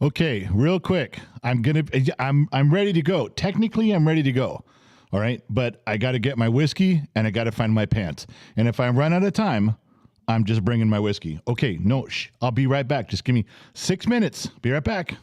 Okay, real quick. I'm ready to go. Technically, I'm ready to go. All right, but I got to get my whiskey and I got to find my pants. And if I run out of time, I'm just bringing my whiskey. Okay, no, I'll be right back. Just give me 6 minutes. Be right back.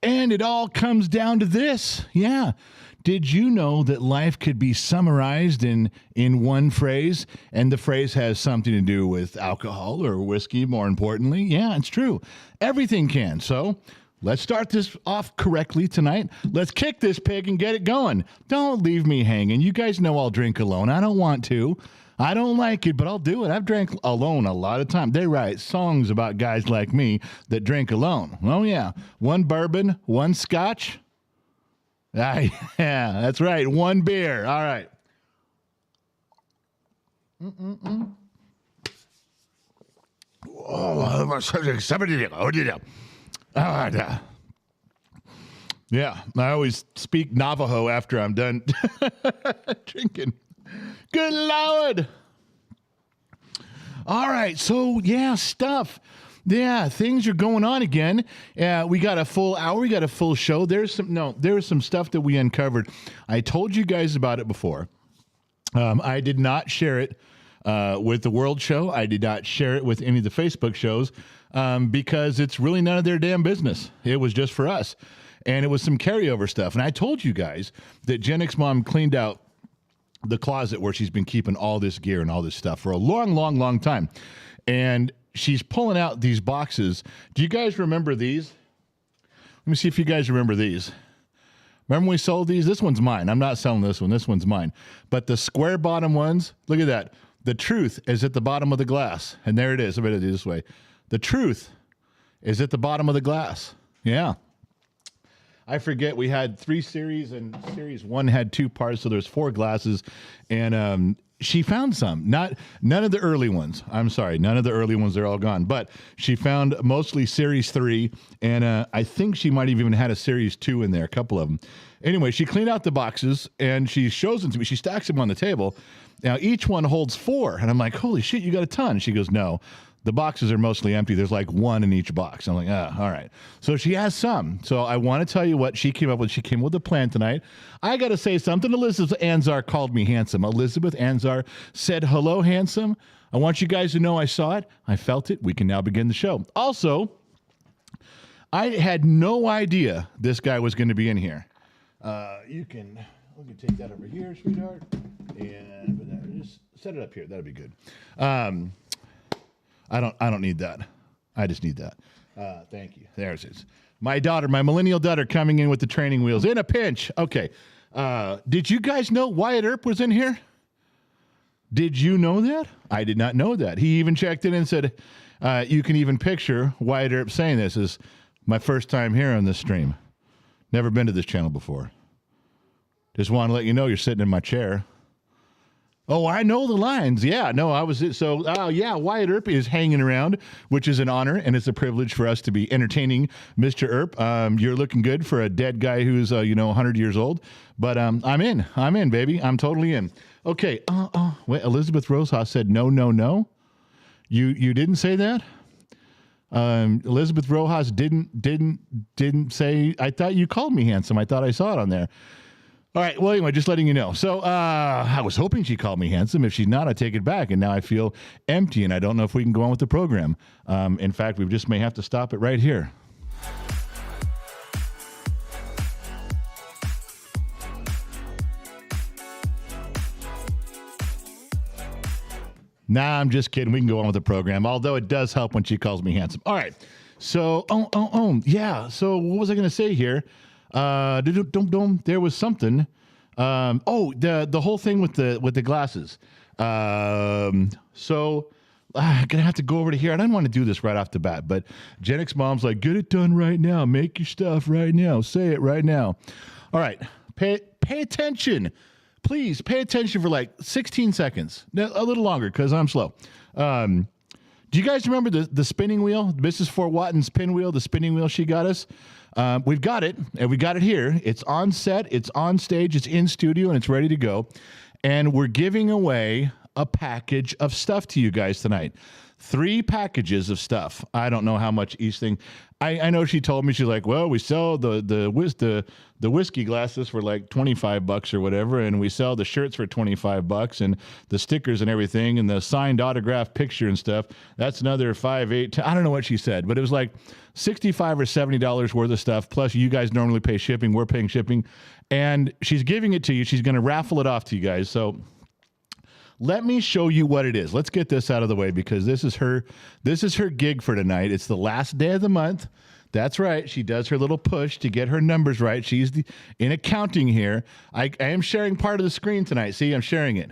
And it all comes down to this. Yeah. Did you know that life could be summarized in one phrase, and the phrase has something to do with alcohol or whiskey, more importantly? Yeah, it's true. Everything can. So let's start this off correctly tonight. Let's kick this pig and get it going. Don't leave me hanging. You guys know I'll drink alone. I don't want to. I don't like it, but I'll do it. I've drank alone a lot of time. They write songs about guys like me that drink alone. Oh, yeah. One bourbon, one scotch. Ah, yeah, that's right. One beer. All right. Yeah, I always speak Navajo after I'm done drinking. Good Lord. All right, so yeah, stuff. Yeah, things are going on again. We got a full hour. We got a full show. There was some stuff that we uncovered. I told you guys about it before. I did not share it with the World Show. I did not share it with any of the Facebook shows because it's really none of their damn business. It was just for us. And it was some carryover stuff. And I told you guys that Gen X Mom cleaned out the closet where she's been keeping all this gear and all this stuff for a long, long, long time. And she's pulling out these boxes. Do you guys remember these? Let me see if you guys remember these. Remember when we sold these? This one's mine. I'm not selling this one. This one's mine. But the square bottom ones, look at that. The truth is at the bottom of the glass. And there it is. I'm going to do it this way. The truth is at the bottom of the glass. Yeah. I forget, we had 3 series, and series 1 had 2 parts, so there's 4 glasses, and she found some. None of the early ones. I'm sorry, none of the early ones. They're all gone. But she found mostly series 3, and I think she might have even had a series 2 in there, a couple of them. Anyway, she cleaned out the boxes, and she shows them to me. She stacks them on the table. Now, each one holds 4, and I'm like, holy shit, you got a ton. She goes, no. The boxes are mostly empty. There's like 1 in each box. I'm like, all right. So she has some. So I want to tell you what she came up with. She came with a plan tonight. I got to say something. Elizabeth Anzar called me handsome. Elizabeth Anzar said, hello, handsome. I want you guys to know I saw it. I felt it. We can now begin the show. Also, I had no idea this guy was going to be in here. We can take that over here, sweetheart. And just set it up here. That'll be good. I don't need that. I just need that. Thank you. There it is. My daughter, my millennial daughter, coming in with the training wheels in a pinch. Okay. Did you guys know Wyatt Earp was in here? Did you know that? I did not know that. He even checked in and said, you can even picture Wyatt Earp saying this is my first time here on this stream. Never been to this channel before. Just want to let you know you're sitting in my chair. Oh, I know the lines. Yeah, no, Wyatt Earp is hanging around, which is an honor, and it's a privilege for us to be entertaining Mr. Earp. You're looking good for a dead guy who's, 100 years old. But I'm in, baby. I'm totally in. Okay. Wait, Elizabeth Rosehaus said no. You didn't say that? Elizabeth Rojas didn't say. I thought you called me handsome. I thought I saw it on there. All right. Well, anyway, just letting you know. So I was hoping she called me handsome. If she's not, I take it back. And now I feel empty, and I don't know if we can go on with the program. In fact, we just may have to stop it right here. Nah, I'm just kidding. We can go on with the program, although it does help when she calls me handsome. All right. So, yeah. So what was I going to say here? There was something. The whole thing with the glasses. So I'm gonna have to go over to here. I didn't want to do this right off the bat, but Gen X Mom's like, get it done right now. Make your stuff right now. Say it right now. All right. Pay attention. Please pay attention for like 16 seconds. A little longer because I'm slow. Do you guys remember the spinning wheel? Mrs. Fort Watton's pinwheel, the spinning wheel she got us? We've got it, and we got it here. It's on set, it's on stage, it's in studio, and it's ready to go. And we're giving away a package of stuff to you guys tonight. 3 packages of stuff. I don't know how much each thing. I know she told me, she's like, well, we sell the whiskey glasses for like $25 or whatever, and we sell the shirts for $25, and the stickers and everything, and the signed autograph picture and stuff. That's another 5, 8, 10, I don't know what she said, but it was like $65 or $70 worth of stuff. Plus, you guys normally pay shipping. We're paying shipping, and she's giving it to you. She's going to raffle it off to you guys. So let me show you what it is. Let's get this out of the way because this is her gig for tonight. It's the last day of the month. That's right. She does her little push to get her numbers right. She's in accounting here. I am sharing part of the screen tonight. See, I'm sharing it.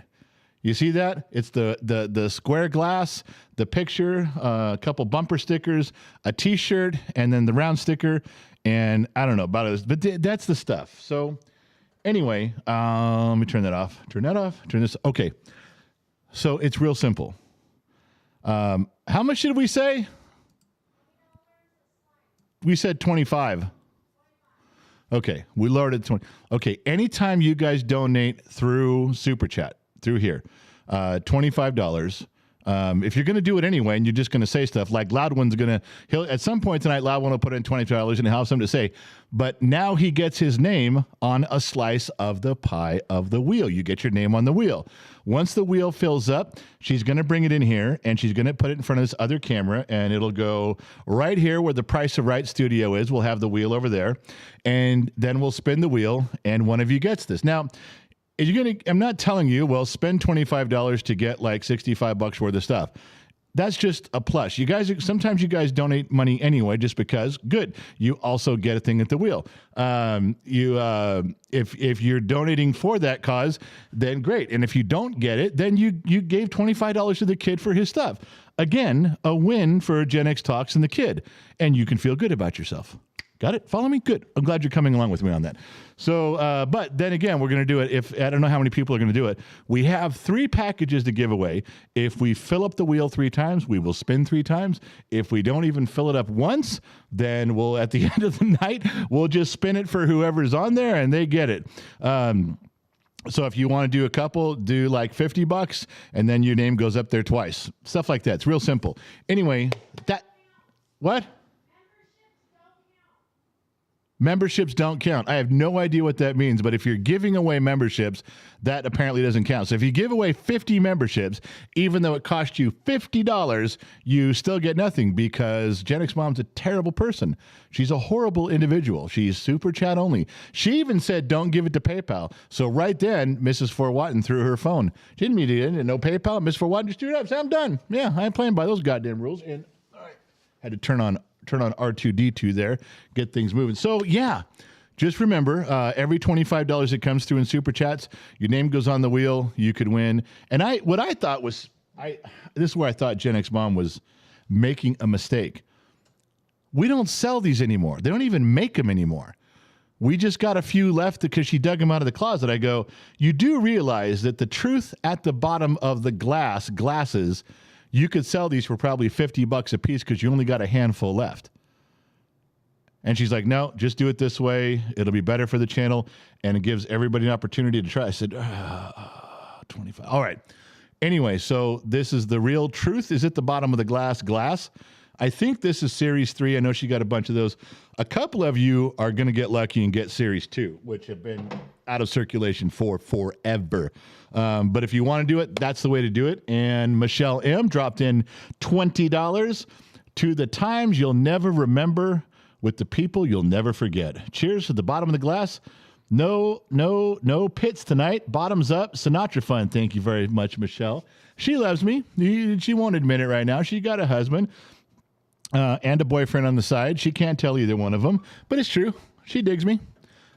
You see that? It's the square glass, the picture, a couple bumper stickers, a T-shirt, and then the round sticker. And I don't know about it, but that's the stuff. So anyway, let me turn that off. Turn that off. Turn this. Okay. So it's real simple. How much did we say? We said 25. Okay, we lowered it to 20. Okay, anytime you guys donate through Super Chat, through here, $25. If you're going to do it anyway, and you're just going to say stuff like Loudwin's going to, he'll at some point tonight, Loudwin will put in $25 and he'll have something to say. But now he gets his name on a slice of the pie of the wheel. You get your name on the wheel. Once the wheel fills up, she's going to bring it in here and she's going to put it in front of this other camera, and it'll go right here where the Price of Right studio is. We'll have the wheel over there, and then we'll spin the wheel, and one of you gets this. Now, I'm not telling you, well, spend $25 to get like $65 worth of stuff. That's just a plus. Sometimes you guys donate money anyway, just because. Good. You also get a thing at the wheel. If you're donating for that cause, then great. And if you don't get it, then you gave $25 to the kid for his stuff. Again, a win for Gen X Talks and the kid, and you can feel good about yourself. Got it? Follow me? Good. I'm glad you're coming along with me on that. So, but then again, we're going to do it. I don't know how many people are going to do it. We have 3 packages to give away. If we fill up the wheel 3 times, we will spin 3 times. If we don't even fill it up once, then we'll, at the end of the night, we'll just spin it for whoever's on there and they get it. So if you want to do a couple, do like $50 and then your name goes up there twice. Stuff like that. It's real simple. Anyway, what? Memberships don't count. I have no idea what that means, but if you're giving away memberships, that apparently doesn't count. So if you give away 50 memberships, even though it cost you $50, you still get nothing because Gen X Mom's a terrible person. She's a horrible individual. She's Super Chat only. She even said, don't give it to PayPal. So right then, Mrs. Fort Watton threw her phone. She didn't mean it. No PayPal. Mrs. Fort Watton just threw it up. So I'm done. Yeah, I ain't playing by those goddamn rules. And all right, had to turn on R2D2 there, get things moving. So yeah, just remember, every $25 that comes through in Super Chats, your name goes on the wheel, you could win. And this is where I thought Gen X Mom was making a mistake. We don't sell these anymore. They don't even make them anymore. We just got a few left because she dug them out of the closet. I go, you do realize that the truth at the bottom of the glasses, you could sell these for probably $50 a piece because you only got a handful left. And she's like, no, just do it this way. It'll be better for the channel, and it gives everybody an opportunity to try. I said, 25. All right. Anyway, so this is the real truth is at the bottom of the glass. I think this is Series 3. I know she got a bunch of those. A couple of you are going to get lucky and get Series 2, which have been out of circulation for forever. But if you want to do it, that's the way to do it. And Michelle M. dropped in $20 to the times you'll never remember with the people you'll never forget. Cheers to the bottom of the glass. No pits tonight. Bottoms up. Sinatra fun. Thank you very much, Michelle. She loves me. She won't admit it right now. She got a husband and a boyfriend on the side. She can't tell either one of them, but it's true. She digs me.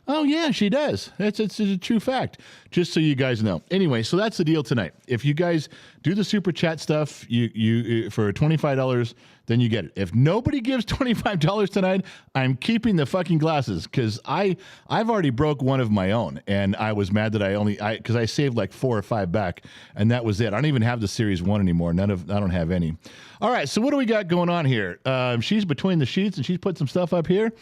Oh, yeah, she does. It's a true fact, just so you guys know. Anyway, so that's the deal tonight. If you guys do the Super Chat stuff, you for $25, then you get it. If nobody gives $25 tonight, I'm keeping the fucking glasses because I've already broke one of my own, and I was mad that because I saved like 4 or 5 back, and that was it. I don't even have the Series 1 anymore. I don't have any. All right, so what do we got going on here? She's between the sheets, and she's put some stuff up here.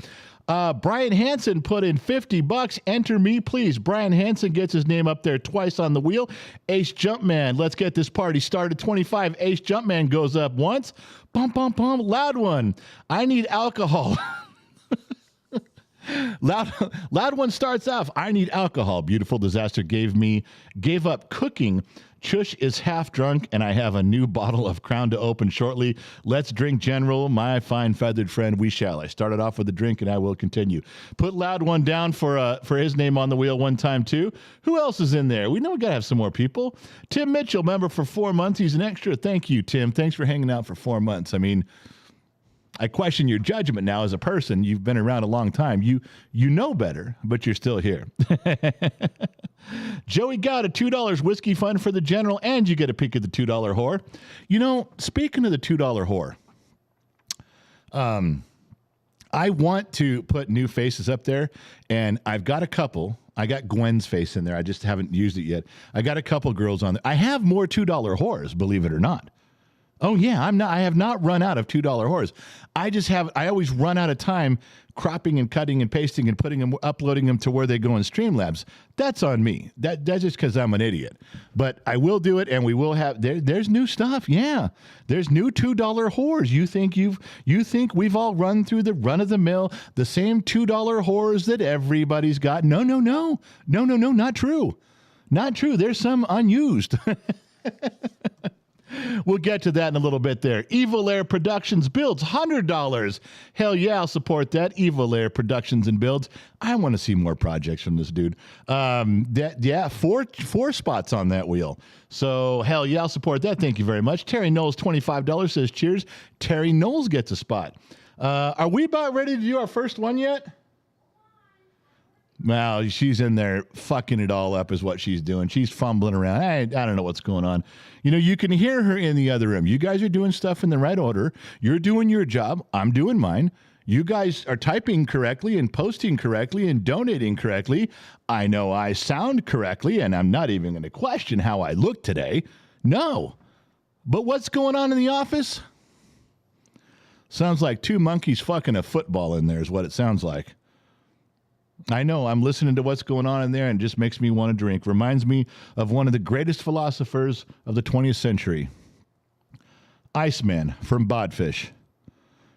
Brian Hansen put in $50. Enter me, please. Brian Hansen gets his name up there twice on the wheel. Ace Jumpman, let's get this party started. 25. Ace Jumpman goes up once. Bum, bum, bum. Loud one. I need alcohol. Loud one starts off. I need alcohol. Beautiful Disaster gave up cooking. Chush is half drunk, and I have a new bottle of Crown to open shortly. Let's drink, General, my fine feathered friend. We shall. I started off with a drink, and I will continue. Put Loud One down for his name on the wheel one time, too. Who else is in there? We know we got to have some more people. Tim Mitchell, member for 4 months. He's an extra. Thank you, Tim. Thanks for hanging out for 4 months. I mean, I question your judgment now as a person. You've been around a long time. You know better, but you're still here. Joey got a $2 whiskey fund for the General, and you get a peek at the $2 whore. You know, speaking of the $2 whore, I want to put new faces up there, and I've got a couple. I got Gwen's face in there. I just haven't used it yet. I got a couple girls on there. I have more $2 whores, believe it or not. Oh yeah, I have not run out of $2 whores. I always run out of time cropping and cutting and pasting and uploading them to where they go in Streamlabs. That's on me. That's just because I'm an idiot. But I will do it, and we will have there's new stuff. Yeah. There's new $2 whores. You think we've all run through the run of the mill, the same $2 whores that everybody's got. No, not true. Not true. There's some unused. We'll get to that in a little bit there. Evil Air Productions builds $100. Hell yeah, I'll support that. Evil Air Productions and builds. I want to see more projects from this dude. Four spots on that wheel. So hell yeah, I'll support that. Thank you very much. Terry Knowles, $25 says cheers. Terry Knowles gets a spot. Are we about ready to do our first one yet? Well, she's in there fucking it all up is what she's doing. She's fumbling around. I don't know what's going on. You know, you can hear her in the other room. You guys are doing stuff in the right order. You're doing your job. I'm doing mine. You guys are typing correctly and posting correctly and donating correctly. I know I sound correctly, and I'm not even going to question how I look today. No. But what's going on in the office? Sounds like 2 monkeys fucking a football in there is what it sounds like. I know, I'm listening to what's going on in there, and it just makes me want to drink. Reminds me of one of the greatest philosophers of the 20th century, Iceman from Bodfish,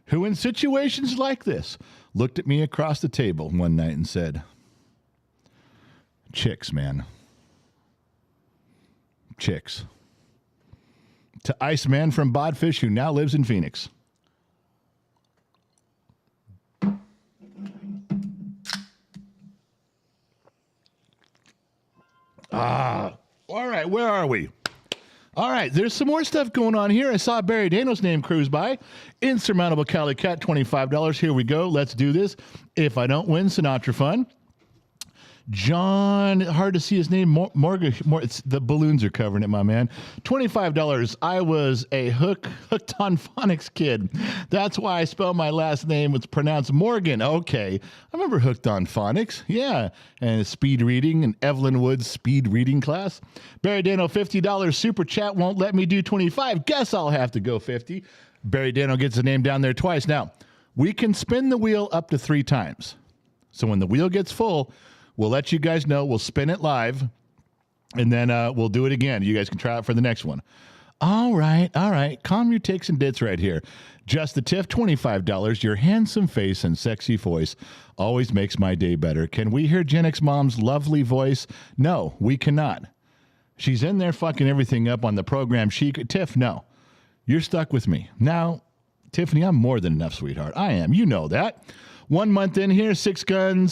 who in situations like this looked at me across the table one night and said, "Chicks, man. Chicks." To Iceman from Bodfish, who now lives in Phoenix. All right, where are we? All right, there's some more stuff going on here. I saw Barry Dano's name cruise by. Insurmountable Cali Cat, $25. Here we go. Let's do this. If I don't win, Sinatra Fun. John, hard to see his name. Morgan, it's the balloons are covering it, my man. $25. I was a hooked on phonics kid. That's why I spell my last name. It's pronounced Morgan. Okay, I remember Hooked on Phonics. Yeah, and speed reading and Evelyn Wood's speed reading class. Barry Dano, $50. Super chat won't let me do 25. Guess I'll have to go 50. Barry Dano gets the name down there twice. Now we can spin the wheel up to 3 times. So when the wheel gets full, we'll let you guys know. We'll spin it live, and then we'll do it again. You guys can try it for the next one. All right. Calm your ticks and dits right here. Just the Tiff, $25. Your handsome face and sexy voice always makes my day better. Can we hear Gen X Mom's lovely voice? No, we cannot. She's in there fucking everything up on the program. Tiff, no. You're stuck with me. Now, Tiffany, I'm more than enough, sweetheart. I am. You know that. 1 month in here, Six Gun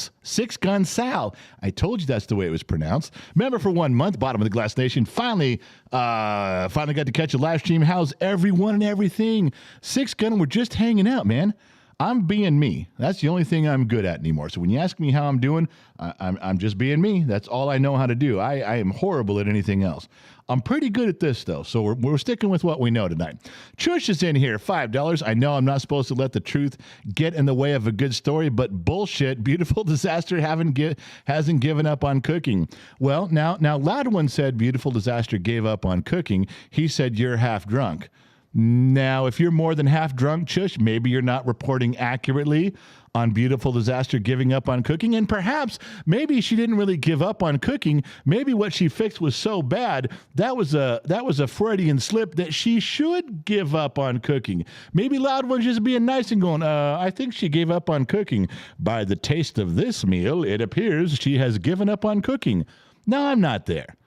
Sal. I told you that's the way it was pronounced. Member for 1 month, bottom of the Glass Nation. Finally got to catch a live stream. How's everyone and everything? Six Gun, we're just hanging out, man. I'm being me. That's the only thing I'm good at anymore. So when you ask me how I'm doing, I'm just being me. That's all I know how to do. I am horrible at anything else. I'm pretty good at this, though, so we're sticking with what we know tonight. Chush is in here, $5. I know I'm not supposed to let the truth get in the way of a good story, but bullshit, Beautiful Disaster hasn't given up on cooking. Well, now Loud One said Beautiful Disaster gave up on cooking. He said you're half drunk. Now, if you're more than half drunk, Chush, maybe you're not reporting accurately on Beautiful Disaster giving up on cooking. And perhaps, maybe she didn't really give up on cooking. Maybe what she fixed was so bad, that was a Freudian slip that she should give up on cooking. Maybe Loud One's just being nice and going, I think she gave up on cooking. By the taste of this meal, it appears she has given up on cooking. No, I'm not there.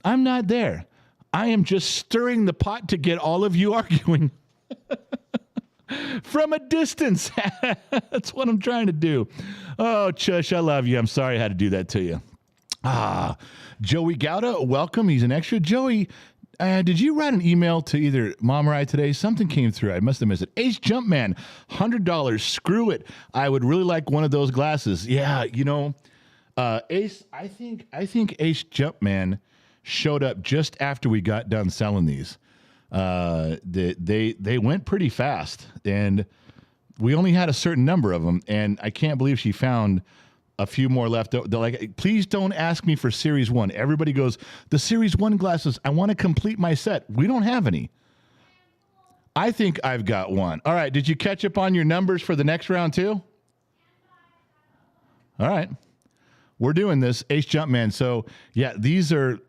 I'm not there. I am just stirring the pot to get all of you arguing from a distance. That's what I'm trying to do. Oh, Chush, I love you. I'm sorry I had to do that to you. Joey Gouda, welcome. He's an extra. Joey, did you write an email to either Mom or I today? Something came through. I must have missed it. Ace Jumpman, $100. Screw it. I would really like one of those glasses. Yeah, Ace, I think Ace Jumpman showed up just after we got done selling these. They went pretty fast, and we only had a certain number of them, and I can't believe she found a few more left. They're like, please don't ask me for Series 1. Everybody goes, the Series 1 glasses, I want to complete my set. We don't have any. I think I've got one. All right, did you catch up on your numbers for the next round too? All right. We're doing this, Ace Jumpman. So, yeah, these are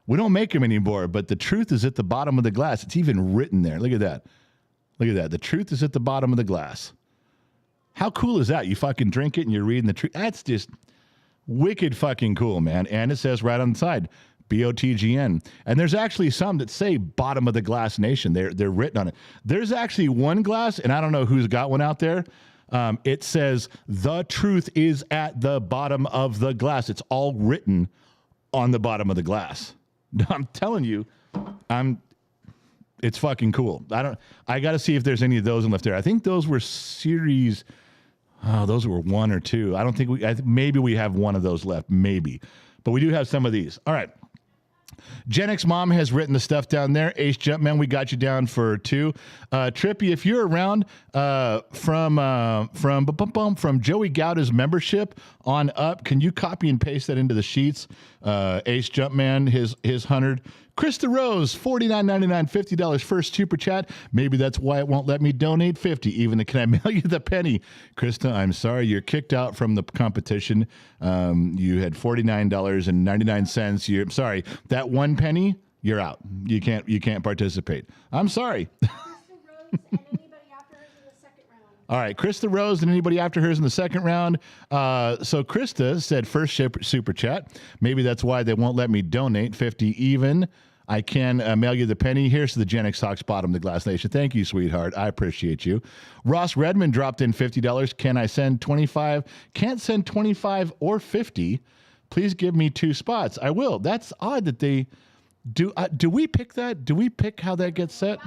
we don't make them anymore, but the truth is at the bottom of the glass. It's even written there. Look at that. Look at that. The truth is at the bottom of the glass. How cool is that? You fucking drink it and you're reading the truth. That's just wicked fucking cool, man. And it says right on the side, BOTGN. And there's actually some that say bottom of the glass nation. They're written on it. There's actually one glass, and I don't know who's got one out there. It says the truth is at the bottom of the glass. It's all written on the bottom of the glass. I'm telling you, it's fucking cool. I got to see if there's any of those left there. I think those were series. Oh, those were 1 or 2. I don't think maybe we have one of those left, maybe, but we do have some of these. All right. Gen X Mom has written the stuff down there. Ace Jumpman, we got you down for 2. Trippy, if you're around from Joey Gouda's membership on up, can you copy and paste that into the sheets? Ace Jumpman, his 100. Krista Rose, $49.99, $50 first super chat. Maybe that's why it won't let me donate $50. Even can I mail you the penny? Krista, I'm sorry, you're kicked out from the competition. You had $49.99. I'm sorry, that 1 penny, you're out. You can't participate. I'm sorry. All right, Krista Rose and anybody after hers in the second round. So Krista said first super chat. Maybe that's why they won't let me donate $50 even. I can mail you the penny. Here's to the Gen X Talks bottom of the Glass Nation. Thank you, sweetheart. I appreciate you. Ross Redmond dropped in $50. Can I send 25? Can't send 25 or 50. Please give me 2 spots. I will. That's odd that they do. Do we pick that? Do we pick how that gets set?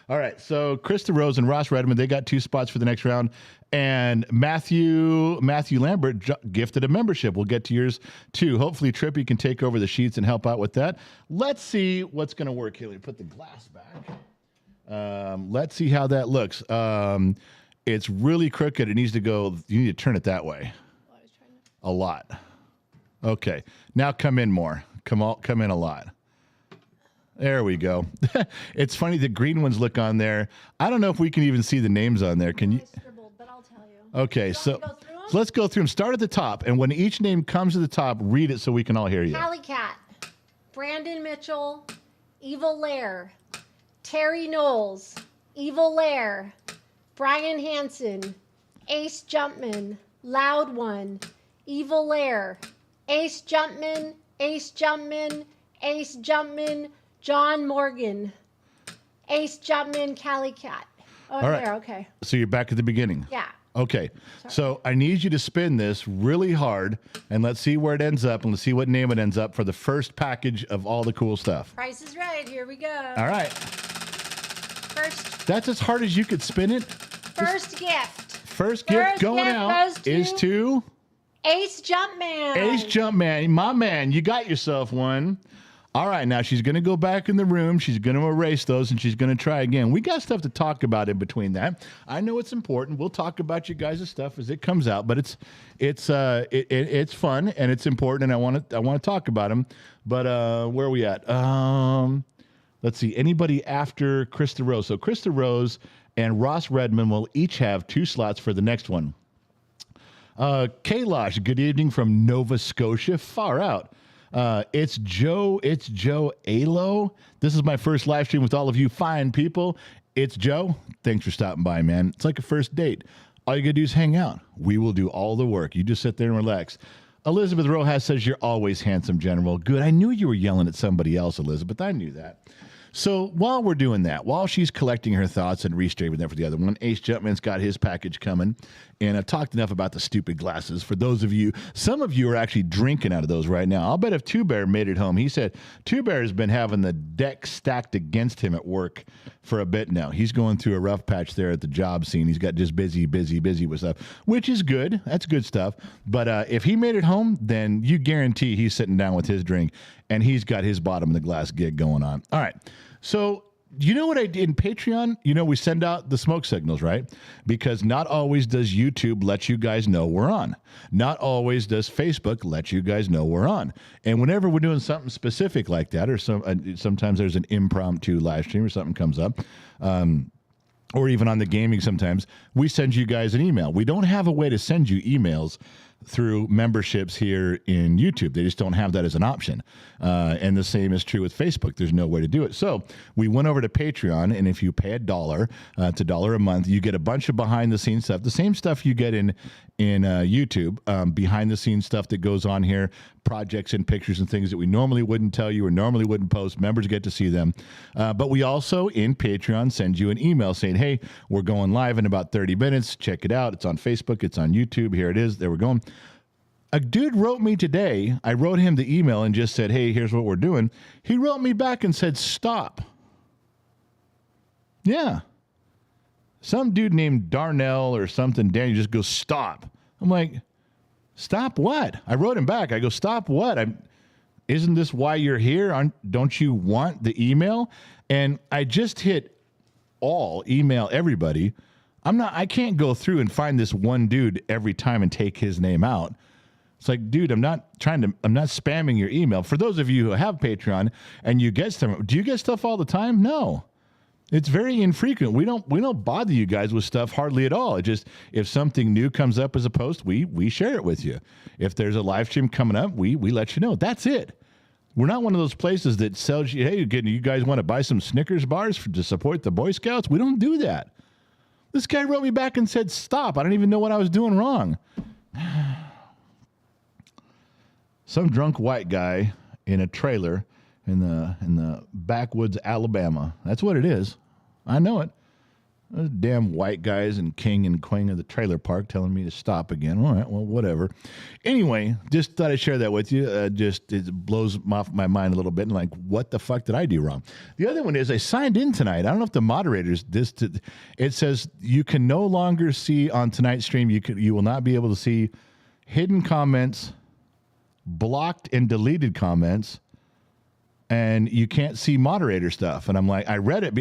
All right, so Krista Rose and Ross Redmond, they got 2 spots for the next round. And Matthew Lambert gifted a membership. We'll get to yours, too. Hopefully, Trippy can take over the sheets and help out with that. Let's see what's going to work here. Let me put the glass back. Let's see how that looks. It's really crooked. It needs to go. You need to turn it that way. A lot. Okay. Now come in more. Come in a lot. There we go. It's funny, the green ones look on there. I don't know if we can even see the names on there. Can you? I scribbled, but I'll tell you. Okay, so let's go through them. Start at the top, and when each name comes to the top, read it so we can all hear you. Callie Cat, Brandon Mitchell, Evil Lair, Terry Knowles, Evil Lair, Brian Hansen, Ace Jumpman, Loud One, Evil Lair, Ace Jumpman, Ace Jumpman, Ace Jumpman, John Morgan, Ace Jumpman, Callie Cat. Oh, all right. There, okay. So you're back at the beginning. Yeah. Okay. Sorry. So I need you to spin this really hard, and let's see where it ends up, and let's see what name it ends up for the first package of all the cool stuff. Price is right. Here we go. All right. First That's as hard as you could spin it. First gift. First gift going gift out goes to is to Ace Jumpman. Ace Jumpman. My man, you got yourself one. All right, now she's going to go back in the room. She's going to erase those, and she's going to try again. We got stuff to talk about in between that. I know it's important. We'll talk about you guys' stuff as it comes out, but it's fun and it's important, and I want to talk about them. But where are we at? Let's see. Anybody after Krista Rose? So Krista Rose and Ross Redmond will each have 2 slots for the next one. Kailash, good evening from Nova Scotia. Far out. It's Joe Alo. This is my first live stream with all of you fine people. It's Joe. Thanks for stopping by, man. It's like a first date. All you gotta do is hang out. We will do all the work. You just sit there and relax. Elizabeth Rojas says you're always handsome, General. Good. I knew you were yelling at somebody else, Elizabeth. I knew that. So while we're doing that, while she's collecting her thoughts and restraving them for the other one, Ace Jumpman's got his package coming. And I've talked enough about the stupid glasses. For those of you, some of you are actually drinking out of those right now. I'll bet if Two Bear made it home, he said Two Bear has been having the deck stacked against him at work for a bit now. He's going through a rough patch there at the job scene. He's got just busy with stuff, which is good. That's good stuff. But if he made it home, then you guarantee he's sitting down with his drink and he's got his bottom of the glass gig going on. All right. So you know what I did in Patreon? You know, we send out the smoke signals, right? Because not always does YouTube let you guys know we're on. Not always does Facebook let you guys know we're on. And whenever we're doing something specific like that, or sometimes there's an impromptu live stream or something comes up, or even on the gaming sometimes, we send you guys an email. We don't have a way to send you emails through memberships here in YouTube. They just don't have that as an option. And the same is true with Facebook. There's no way to do it. So we went over to Patreon, and if you pay $1, it's $1 a month, you get a bunch of behind-the-scenes stuff, the same stuff you get in YouTube, behind-the-scenes stuff that goes on here, projects and pictures and things that we normally wouldn't tell you or normally wouldn't post. Members get to see them. But we also, in Patreon, send you an email saying, hey, we're going live in about 30 minutes. Check it out. It's on Facebook. It's on YouTube. Here it is. There we're going. A dude wrote me today. I wrote him the email and just said, hey, here's what we're doing. He wrote me back and said, stop. Yeah. Some dude named Darnell or something, Daniel, just goes, stop. I'm like, stop what? I wrote him back. I go, stop what? Isn't this why you're here? Don't you want the email? And I just hit all, email everybody. I can't go through and find this one dude every time and take his name out. It's like, dude, I'm not spamming your email. For those of you who have Patreon and you get stuff, do you get stuff all the time? No. It's very infrequent. We don't bother you guys with stuff hardly at all. It just, if something new comes up as a post, we share it with you. If there's a live stream coming up, we let you know. That's it. We're not one of those places that sells you, hey, you guys want to buy some Snickers bars to support the Boy Scouts? We don't do that. This guy wrote me back and said, stop. I don't even know what I was doing wrong. Some drunk white guy in a trailer in the backwoods, Alabama. That's what it is. I know it. Those damn white guys and king and queen of the trailer park telling me to stop again. All right, well, whatever. Anyway, just thought I'd share that with you. It blows off my mind a little bit. And like, what the fuck did I do wrong? The other one is I signed in tonight. I don't know if the moderators it says you can no longer see on tonight's stream. You will not be able to see hidden comments, blocked and deleted comments, and you can't see moderator stuff. And I'm like, I read it.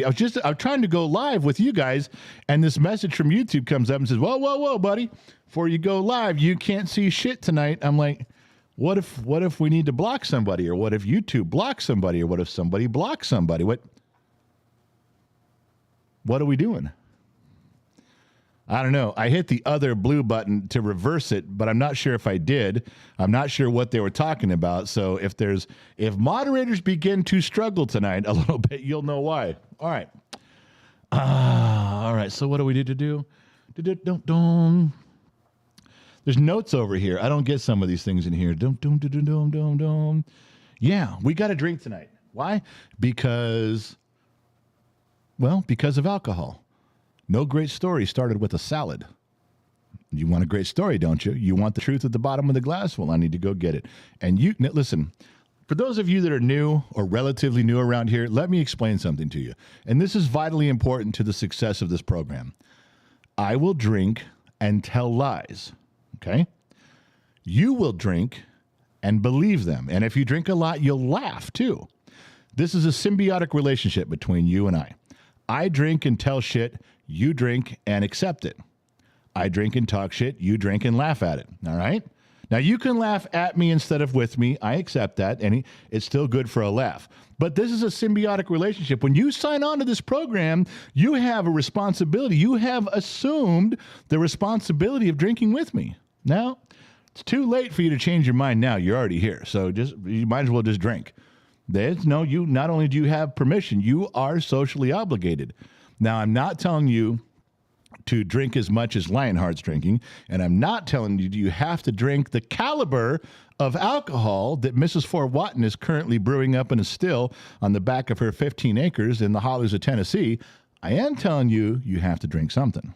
I'm trying to go live with you guys, and this message from YouTube comes up and says, whoa, buddy, before you go live, you can't see shit tonight. I'm like, what if we need to block somebody, or what if YouTube blocks somebody, or what if somebody blocks somebody? What are we doing? I don't know. I hit the other blue button to reverse it, but I'm not sure if I did. I'm not sure what they were talking about. So if moderators begin to struggle tonight a little bit, you'll know why. All right. All right. So what do we need to do? There's notes over here. I don't get some of these things in here. Yeah, we got a drink tonight. Why? Because of alcohol. No great story started with a salad. You want a great story, don't you? You want the truth at the bottom of the glass? Well, I need to go get it. And listen, For those of you that are new or relatively new around here, let me explain something to you. And this is vitally important to the success of this program. I will drink and tell lies, okay? You will drink and believe them. And if you drink a lot, you'll laugh too. This is a symbiotic relationship between you and I. I drink and tell shit, you drink and accept it. I drink and talk shit, you drink and laugh at it, all right? Now, you can laugh at me instead of with me. I accept that, and it's still good for a laugh. But this is a symbiotic relationship. When you sign on to this program, you have a responsibility. You have assumed the responsibility of drinking with me. Now, it's too late for you to change your mind now. You're already here, so you might as well just drink. You not only do you have permission, you are socially obligated. Now, I'm not telling you to drink as much as Lionheart's drinking, and I'm not telling you have to drink the caliber of alcohol that Mrs. Fort Watton is currently brewing up in a still on the back of her 15 acres in the hollows of Tennessee. I am telling you, you have to drink something.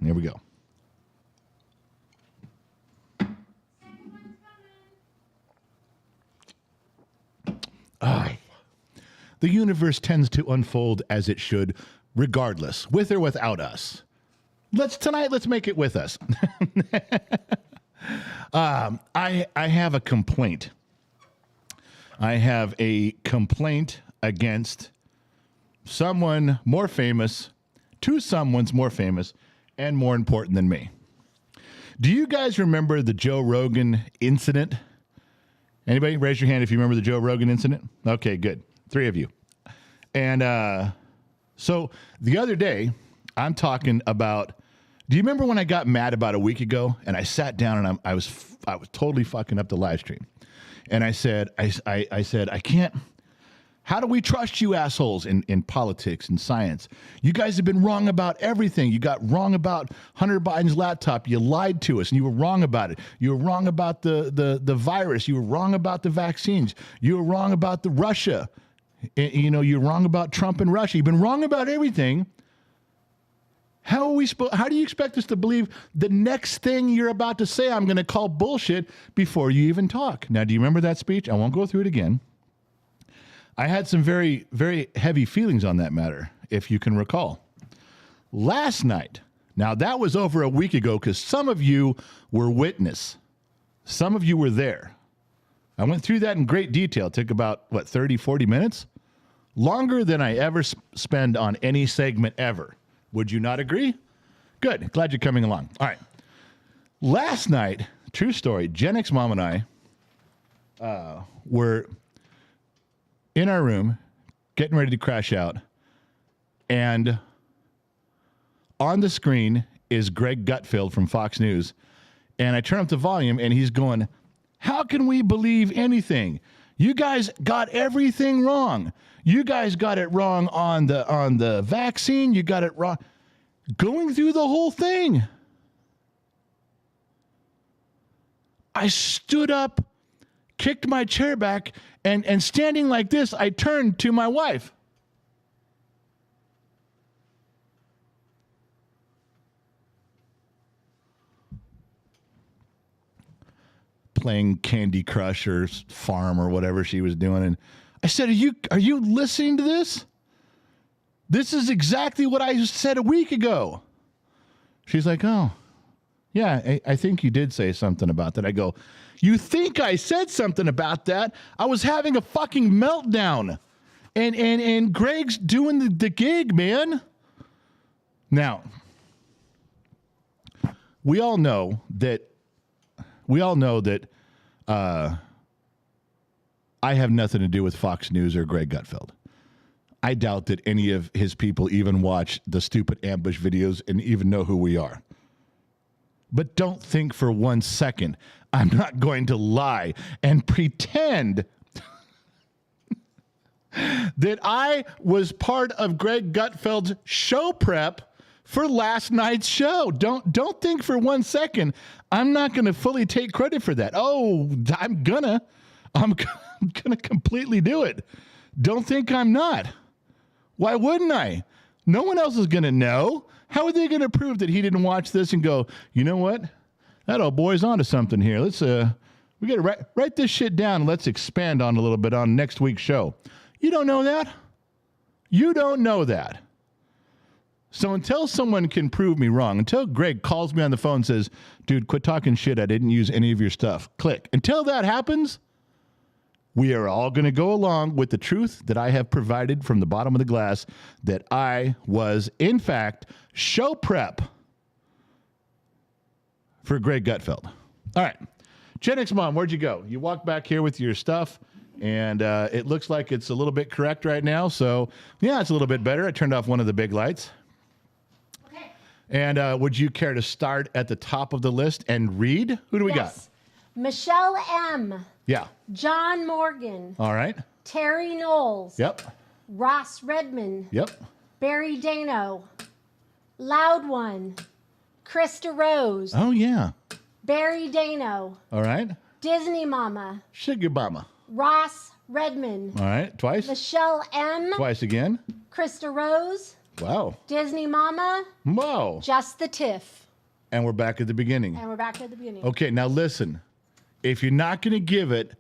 Here we go. The universe tends to unfold as it should, regardless, with or without us. Let's make it with us. I have a complaint. I have a complaint against someone more famous, two someones more famous and more important than me. Do you guys remember the Joe Rogan incident? Anybody? Raise your hand if you remember the Joe Rogan incident. Okay, good. 3 of you. And so the other day, I'm talking about, do you remember when I got mad about a week ago and I sat down and I was totally fucking up the live stream. And I said, I can't, how do we trust you assholes in politics and science? You guys have been wrong about everything. You got wrong about Hunter Biden's laptop. You lied to us and you were wrong about it. You were wrong about the virus. You were wrong about the vaccines. You were wrong about the Russia. You know, you're wrong about Trump and Russia. You've been wrong about everything. How do you expect us to believe the next thing you're about to say I'm going to call bullshit before you even talk? Now, do you remember that speech? I won't go through it again. I had some very, very heavy feelings on that matter, if you can recall. Last night, now that was over a week ago because some of you were witness. Some of you were there. I went through that in great detail. It took about, 30, 40 minutes? Longer than I ever spend on any segment ever. Would you not agree? Good. Glad you're coming along. All right. Last night, true story, Gen X Mom and I were in our room getting ready to crash out. And on the screen is Greg Gutfeld from Fox News. And I turn up the volume and he's going, how can we believe anything? You guys got everything wrong. You guys got it wrong on the vaccine. You got it wrong. Going through the whole thing. I stood up, kicked my chair back, and standing like this, I turned to my wife. Playing Candy Crush or Farm or whatever she was doing. And I said, are you listening to this? This is exactly what I said a week ago. She's like, oh, yeah, I think you did say something about that. I go, you think I said something about that? I was having a fucking meltdown. And Greg's doing the gig, man. Now, we all know that I have nothing to do with Fox News or Greg Gutfeld. I doubt that any of his people even watch the stupid ambush videos and even know who we are. But don't think for 1 second I'm not going to lie and pretend that I was part of Greg Gutfeld's show prep for last night's show. Don't think for 1 second I'm not going to fully take credit for that. Oh, I'm gonna completely do it. Don't think I'm not. Why wouldn't I? No one else is going to know. How are they going to prove that he didn't watch this and go, you know what? That old boy's onto something here. We got to write this shit down. Let's expand on a little bit on next week's show. You don't know that? You don't know that. So until someone can prove me wrong, until Greg calls me on the phone and says, dude, quit talking shit. I didn't use any of your stuff. Click. Until that happens, we are all going to go along with the truth that I have provided from the bottom of the glass that I was, in fact, show prep for Greg Gutfeld. All right. Gen X Mom, where'd you go? You walked back here with your stuff, and it looks like it's a little bit correct right now. So, yeah, it's a little bit better. I turned off one of the big lights. Okay. And would you care to start at the top of the list and read? Who do we got? Michelle M. Yeah. John Morgan. All right. Terry Knowles. Yep. Ross Redman. Yep. Barry Dano. Loud One. Krista Rose. Oh, yeah. Barry Dano. All right. Disney Mama. Sugar Mama. Ross Redman. All right. Twice. Michelle M. Twice again. Krista Rose. Wow. Disney Mama. Whoa. Just the Tiff. And we're back at the beginning. And we're back at the beginning. Okay, now listen. If you're not going to give it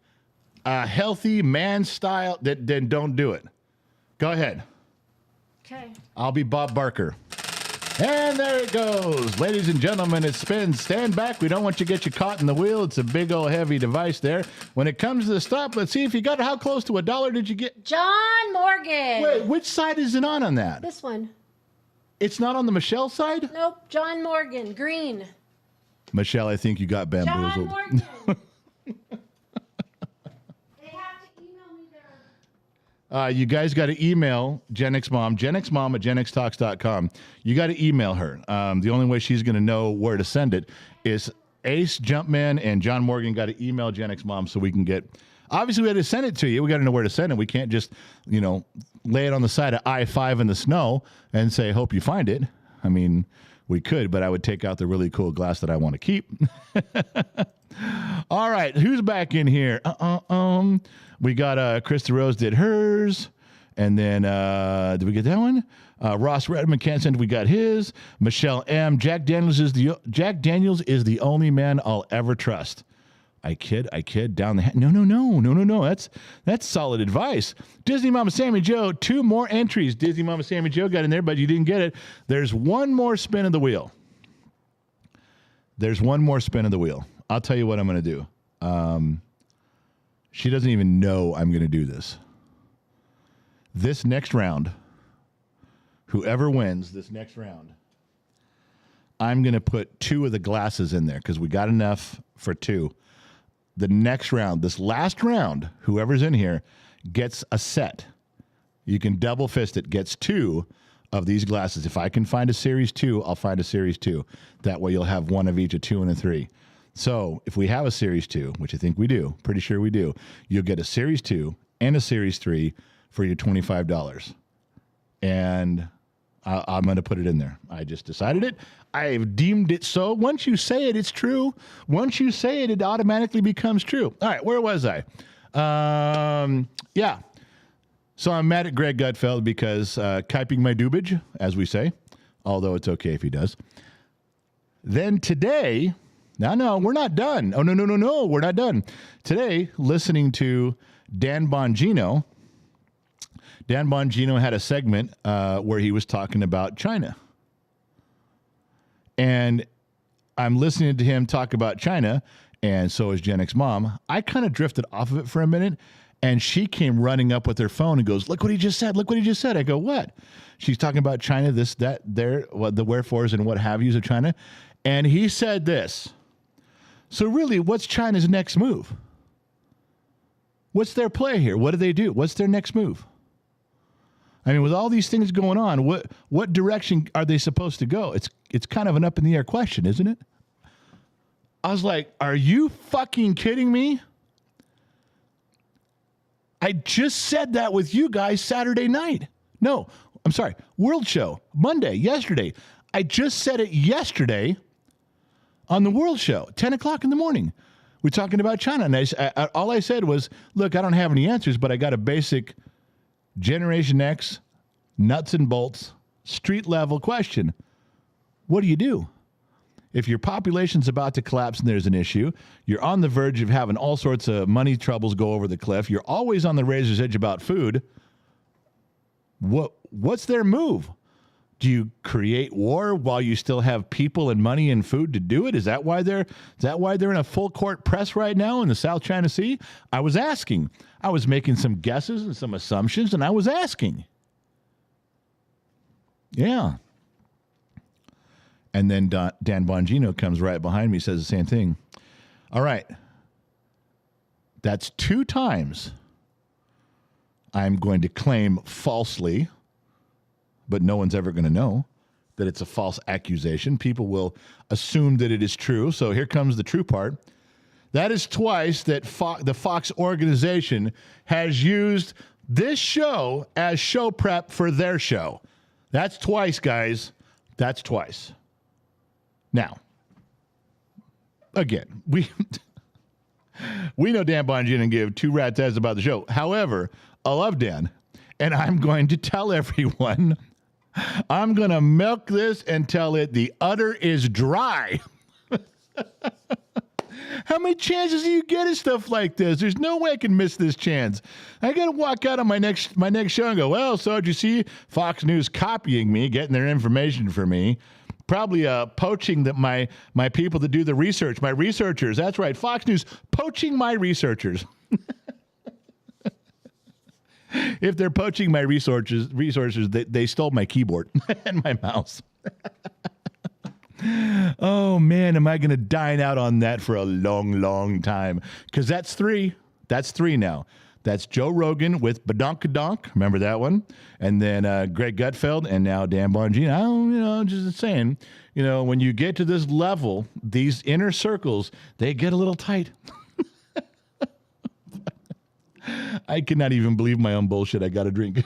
a healthy man style, then don't do it. Go ahead. Okay. I'll be Bob Barker. And there it goes. Ladies and gentlemen, it spins. Stand back. We don't want you to get you caught in the wheel. It's a big old heavy device there. When it comes to the stop, let's see if you got it. How close to $1 did you get? John Morgan. Wait, which side is it on that? This one. It's not on the Michelle side? Nope. John Morgan. Green. Michelle, I think you got John bamboozled. Morgan. They have to email me their... You guys got to email Gen X Mom, genxmom at genxtalks.com. You got to email her. The only way she's going to know where to send it is Ace, Jumpman, and John Morgan got to email Gen X Mom so we can get... Obviously, we had to send it to you. We got to know where to send it. We can't just, lay it on the side of I-5 in the snow and say, hope you find it. I mean, we could, but I would take out the really cool glass that I want to keep. All right, who's back in here? We got Krista Rose did hers, and then did we get that one? Ross Redman can't send. We got his. Michelle M. Jack Daniels is the only man I'll ever trust. I kid. Down the no. That's solid advice. Disney Mama Sammy Joe. 2 more entries. Disney Mama Sammy Joe got in there, but you didn't get it. There's one more spin of the wheel. I'll tell you what I'm going to do. She doesn't even know I'm going to do this. This next round, whoever wins this next round, I'm going to put 2 of the glasses in there because we got enough for 2. The next round, this last round, whoever's in here gets a set. You can double fist it, gets 2 of these glasses. If I can find a series 2, I'll find a series 2. That way you'll have 1 of each, a 2 and a 3. So if we have a series 2, which I think we do, pretty sure we do, you'll get a series 2 and a series 3 for your $25. And I'm going to put it in there. I just decided it. I've deemed it so. Once you say it, it's true. Once you say it, it automatically becomes true. All right, where was I? Yeah. So I'm mad at Greg Gutfeld because kiping my doobage, as we say, although it's okay if he does. Then today, no, we're not done. Oh, no, we're not done. Today, listening to Dan Bongino. Dan Bongino had a segment where he was talking about China. And I'm listening to him talk about China, and so is Gen X Mom. I kind of drifted off of it for a minute, and she came running up with her phone and goes, look what he just said. I go, what? She's talking about China, this, that, there, what the wherefores and what have yous of China. And he said this. So really, what's China's next move? What's their play here? What do they do? What's their next move? I mean, with all these things going on, what direction are they supposed to go? It's kind of an up in the air question, isn't it? I was like, are you fucking kidding me? I just said that with you guys Saturday night. No, I'm sorry, World Show, Monday, yesterday. I just said it yesterday on the World Show, 10 o'clock in the morning. We're talking about China. And all I said was, look, I don't have any answers, but I got a basic Generation X, nuts and bolts, street level question. What do you do? If your population's about to collapse and there's an issue, you're on the verge of having all sorts of money troubles go over the cliff, you're always on the razor's edge about food, what's their move? Do you create war while you still have people and money and food to do it? Is that why they're in a full court press right now in the South China Sea? I was asking. I was making some guesses and some assumptions, and I was asking. Yeah. And then Dan Bongino comes right behind me, says the same thing. All right. That's 2 times I'm going to claim falsely, but no one's ever going to know that it's a false accusation. People will assume that it is true. So here comes the true part. That is twice that the Fox organization has used this show as show prep for their show. That's twice, guys. That's twice. Now, again, we know Dan Bongino didn't give 2 rat's ass about the show. However, I love Dan, and I'm going to tell everyone, I'm going to milk this until the udder is dry. How many chances do you get at stuff like this? There's no way I can miss this chance. I got to walk out on my next show and go, well, so did you see Fox News copying me, getting their information for me? Probably poaching my people to do the research, my researchers. That's right, Fox News poaching my researchers. If they're poaching my resources, they stole my keyboard and my mouse. Oh, man, am I going to dine out on that for a long, long time? Because that's 3. That's 3 now. That's Joe Rogan with Badonkadonk. Remember that one? And then Greg Gutfeld and now Dan Bongino. Just saying, when you get to this level, these inner circles, they get a little tight. I cannot even believe my own bullshit. I got to drink.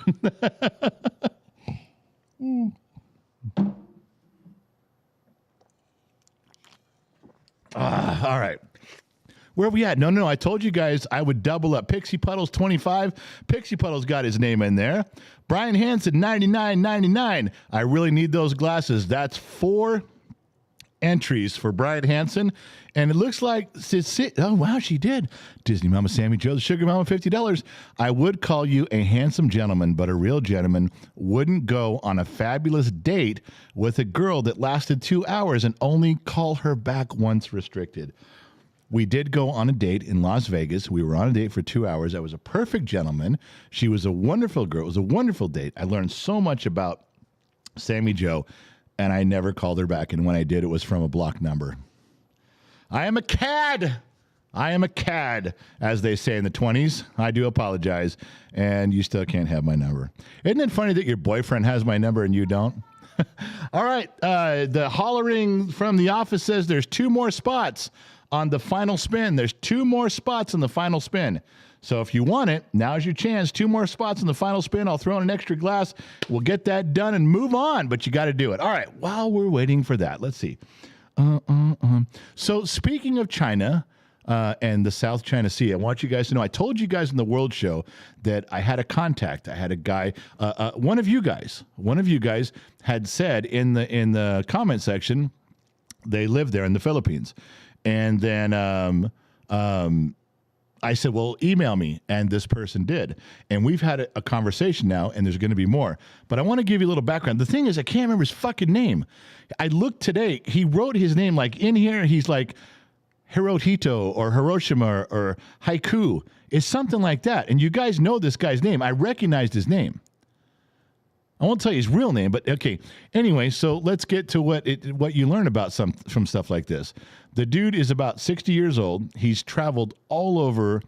All right. Where are we at? No. I told you guys I would double up. Pixie Puddles 25. Pixie Puddles got his name in there. Brian Hansen 99.99. I really need those glasses. That's 4 entries for Brian Hansen. And it looks like, oh, wow, she did. Disney Mama Sammy Jo, the Sugar Mama, $50. I would call you a handsome gentleman, but a real gentleman wouldn't go on a fabulous date with a girl that lasted 2 hours and only call her back once restricted. We did go on a date in Las Vegas. We were on a date for 2 hours. I was a perfect gentleman. She was a wonderful girl. It was a wonderful date. I learned so much about Sammy Jo, and I never called her back. And when I did, it was from a blocked number. I am a cad. I am a cad, as they say in the 20s. I do apologize. And you still can't have my number. Isn't it funny that your boyfriend has my number and you don't? All right. The hollering from the office says there's 2 more spots on the final spin. There's 2 more spots on the final spin. So if you want it, now's your chance. 2 more spots in the final spin. I'll throw in an extra glass. We'll get that done and move on, but you got to do it. All right. While we're waiting for that, let's see. So speaking of China and the South China Sea, I want you guys to know, I told you guys in the World Show that I had a contact. I had a guy, one of you guys had said in the comment section, they live there in the Philippines. And then I said, well, email me. And this person did. And we've had a conversation now, and there's going to be more. But I want to give you a little background. The thing is, I can't remember his fucking name. I looked today. He wrote his name like in here. He's like Hirohito or Hiroshima or Haiku. It's something like that. And you guys know this guy's name. I recognized his name. I won't tell you his real name, but okay. Anyway, so let's get to what you learn about from stuff like this. The dude is about 60 years old. He's traveled all over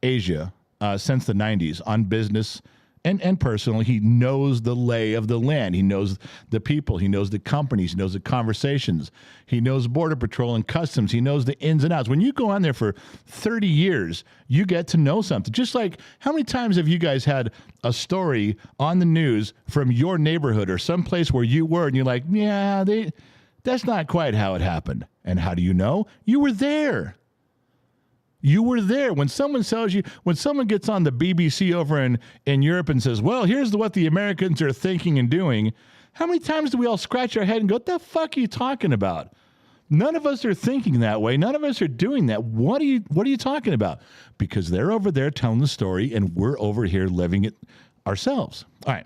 Asia since the 90s on business and personally. He knows the lay of the land. He knows the people. He knows the companies. He knows the conversations. He knows Border Patrol and Customs. He knows the ins and outs. When you go on there for 30 years, you get to know something. Just like, how many times have you guys had a story on the news from your neighborhood or someplace where you were, and you're like, yeah, that's not quite how it happened. And how do you know? You were there. You were there. When someone tells you, when someone gets on the BBC over in Europe and says, well, here's what the Americans are thinking and doing, how many times do we all scratch our head and go, what the fuck are you talking about? None of us are thinking that way. None of us are doing that. What are you talking about? Because they're over there telling the story and we're over here living it ourselves. All right.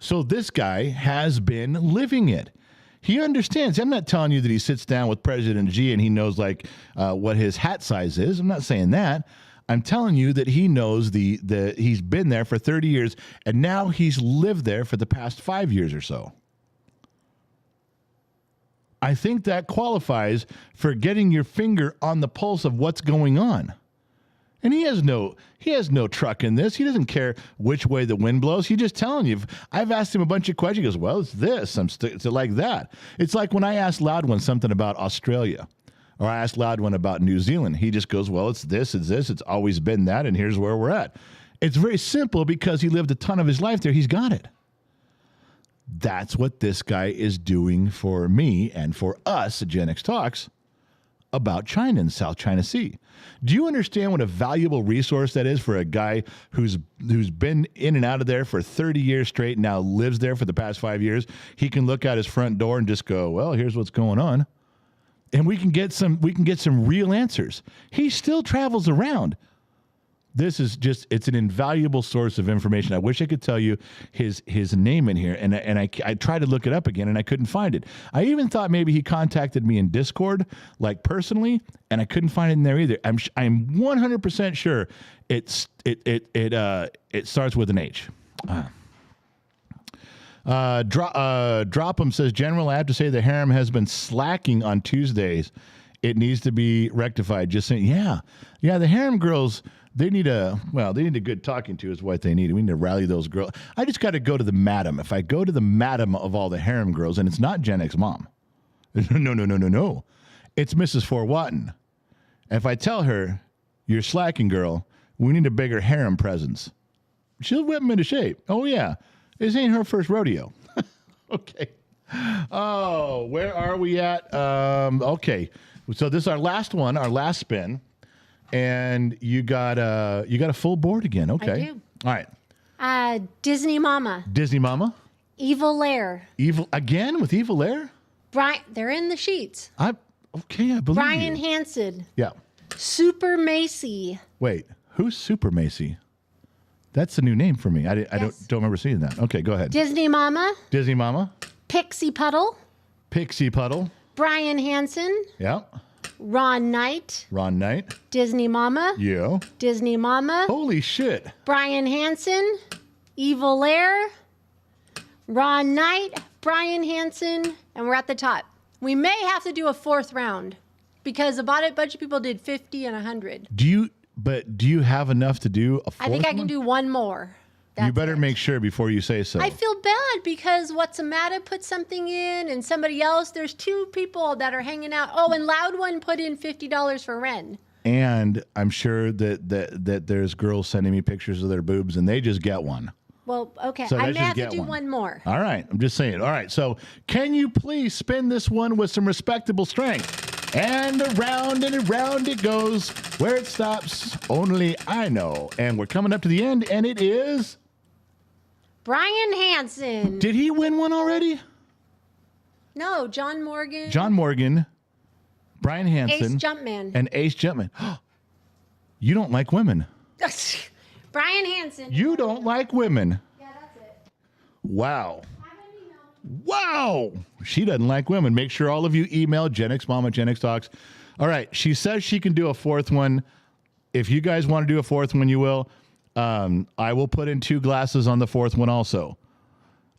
So this guy has been living it. He understands. I'm not telling you that he sits down with President Xi and he knows what his hat size is. I'm not saying that. I'm telling you that he knows he's been there for 30 years and now he's lived there for the past 5 years or so. I think that qualifies for getting your finger on the pulse of what's going on. And he has no truck in this. He doesn't care which way the wind blows. He's just telling you. I've asked him a bunch of questions. He goes, well, it's this. It's like that. It's like when I asked Loudwin something about Australia, or I asked Loudwin about New Zealand. He just goes, well, it's this. It's always been that, and here's where we're at. It's very simple because he lived a ton of his life there. He's got it. That's what this guy is doing for me and for us at Gen X Talks about China and South China Sea. Do you understand what a valuable resource that is for a guy who's been in and out of there for 30 years straight and now lives there for the past 5 years? He can look out his front door and just go, well, here's what's going on. And we can get some real answers. He still travels around. This is it's an invaluable source of information. I wish I could tell you his name in here, and I tried to look it up again, and I couldn't find it. I even thought maybe he contacted me in Discord, like personally, and I couldn't find it in there either. I'm 100% sure it starts with an H. Drop'em says, General, I have to say the harem has been slacking on Tuesdays. It needs to be rectified. Just saying, yeah, the harem girls. They need a good talking to is what they need. We need to rally those girls. I just got to go to the madam. If I go to the madam of all the harem girls, and it's not Gen X mom. No. It's Mrs. Fort Watton. And if I tell her, you're slacking, girl, we need a bigger harem presence, she'll whip them into shape. Oh, yeah. This ain't her first rodeo. Okay. Oh, where are we at? Okay. So this is our last one, our last spin. And you got a full board again. Okay. I do. All right. Disney Mama. Disney Mama. Evil Lair. Evil again with Evil Lair? They're in the sheets. I believe Brian you. Hansen. Yeah. Super Macy. Wait, who's Super Macy? That's a new name for me. I don't remember seeing that. Okay, go ahead. Disney Mama. Disney Mama. Pixie Puddle. Pixie Puddle. Brian Hansen. Yeah. Ron Knight. Ron Knight. Disney Mama. Yeah. Disney Mama. Holy shit. Brian Hansen. Evil Lair. Ron Knight. Brian Hansen. And we're at the top. We may have to do a fourth round because a bunch of people did 50 and 100. Do you have enough to do a fourth I think I can one? do one more. You better make sure before you say so. I feel bad because What's-A-Matta put something in and somebody else. There's two people that are hanging out. Oh, and Loud One put in $50 for Ren. And I'm sure that there's girls sending me pictures of their boobs and they just get one. Well, okay. So I let's may have just to get do one. one more. All right. I'm just saying. All right. So can you please spin this one with some respectable strength? And around it goes. Where it stops, only I know. And we're coming up to the end, and it is... Brian Hansen. Did he win one already? No, John Morgan. John Morgan, Brian Hansen, Ace Jumpman. and Ace Jumpman. You don't like women. Brian Hansen. You don't like women. Yeah, that's it. Wow. I have an email. Wow. She doesn't like women. Make sure all of you email Gen X Mom at Gen X Talks. All right. She says she can do a fourth one. If you guys want to do a fourth one, you will. I will put in 2 glasses on the fourth one also.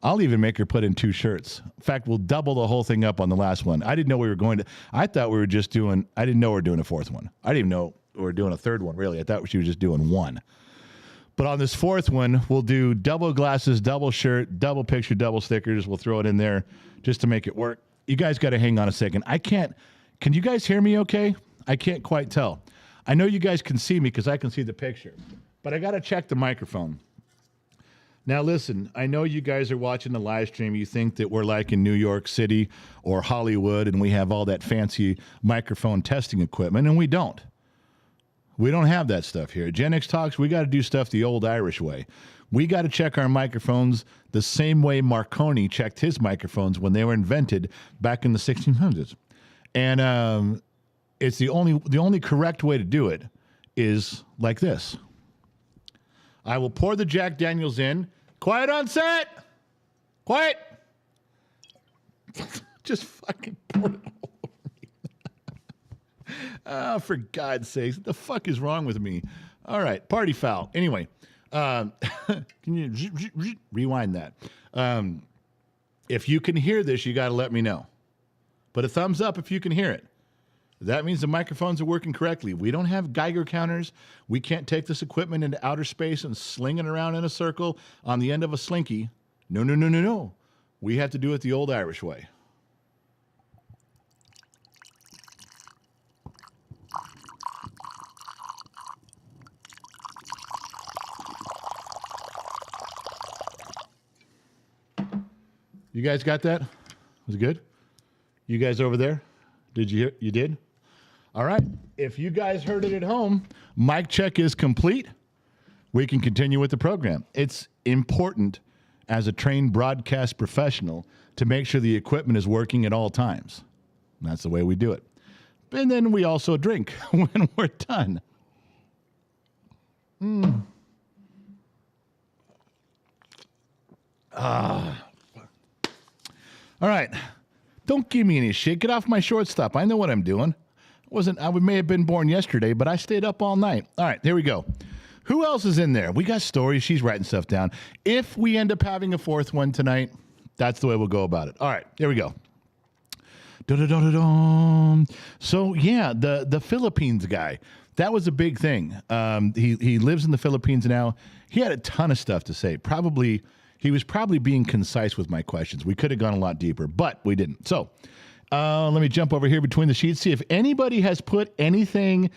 I'll even make her put in 2 shirts. In fact, we'll double the whole thing up on the last one. I didn't know we were going to. I thought we were just doing. I didn't know we were doing a fourth one. I didn't even know we were doing a third one, really. I thought she was just doing one. But on this fourth one, we'll do double glasses, double shirt, double picture, double stickers. We'll throw it in there just to make it work. You guys got to hang on a second. I can't. Can you guys hear me okay? I can't quite tell. I know you guys can see me because I can see the picture. But I got to check the microphone. Now, listen, I know you guys are watching the live stream. You think that we're like in New York City or Hollywood and we have all that fancy microphone testing equipment, and we don't. We don't have that stuff here. At Gen X Talks, we got to do stuff the old Irish way. We got to check our microphones the same way Marconi checked his microphones when they were invented back in the 1600s. And it's the only correct way to do it is like this. I will pour the Jack Daniels in. Quiet on set. Quiet. Just fucking pour it all over me. Oh, for God's sakes. What the fuck is wrong with me? All right. Party foul. Anyway, can you rewind that? If you can hear this, you got to let me know. Put a thumbs up if you can hear it. That means the microphones are working correctly. We don't have Geiger counters. We can't take this equipment into outer space and sling it around in a circle on the end of a slinky. No, no, no, no, no. We have to do it the old Irish way. You guys got that? Was it good? You guys over there? Did you hear? You did? All right. If you guys heard it at home, mic check is complete. We can continue with the program. It's important as a trained broadcast professional to make sure the equipment is working at all times. And that's the way we do it. And then we also drink when we're done. All right. Don't give me any shit. Get off my shortstop. I know what I'm doing. I may have been born yesterday, but I stayed up all night. All right, here we go. Who else is in there? We got stories. She's writing stuff down. If we end up having a fourth one tonight, that's the way we'll go about it. All right, here we go. So, yeah, the Philippines guy, that was a big thing. He lives in the Philippines now. He had a ton of stuff to say. He was probably being concise with my questions. We could have gone a lot deeper, but we didn't. So let me jump over here between the sheets, see if anybody has put anything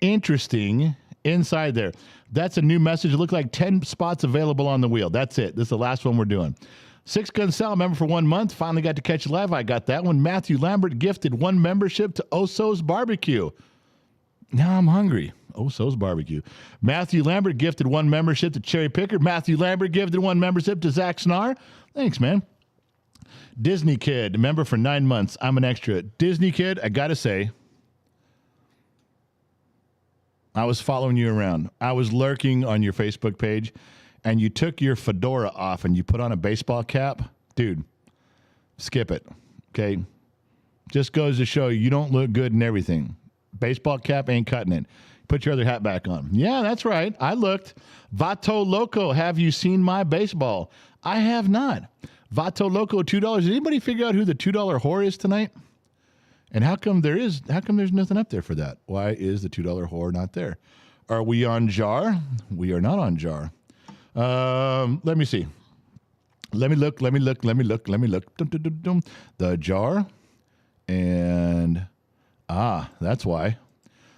interesting inside there. That's a new message. It looked like 10 spots available on the wheel. That's it. This is the last one we're doing. Six Gun Sal, member for 1 month. Finally got to catch it live. I got that one. Matthew Lambert gifted 1 membership to Oso's Barbecue. Now I'm hungry. Oso's Barbecue. Matthew Lambert gifted 1 membership to Cherry Picker. Matthew Lambert gifted 1 membership to Zach Snar. Thanks, man. Disney Kid, member for 9 months. I'm an extra. Disney Kid, I got to say, I was following you around. I was lurking on your Facebook page, and you took your fedora off and you put on a baseball cap. Dude, skip it, okay? Just goes to show you don't look good in everything. Baseball cap ain't cutting it. Put your other hat back on. Yeah, that's right. I looked. Vato Loco, have you seen my baseball? I have not. Vato Loco, $2. Did anybody figure out who the $2 whore is tonight? And how come there's nothing up there for that? Why is the $2 whore not there? Are we on jar? We are not on jar. Let me see. Let me look. Dum. The jar. And that's why.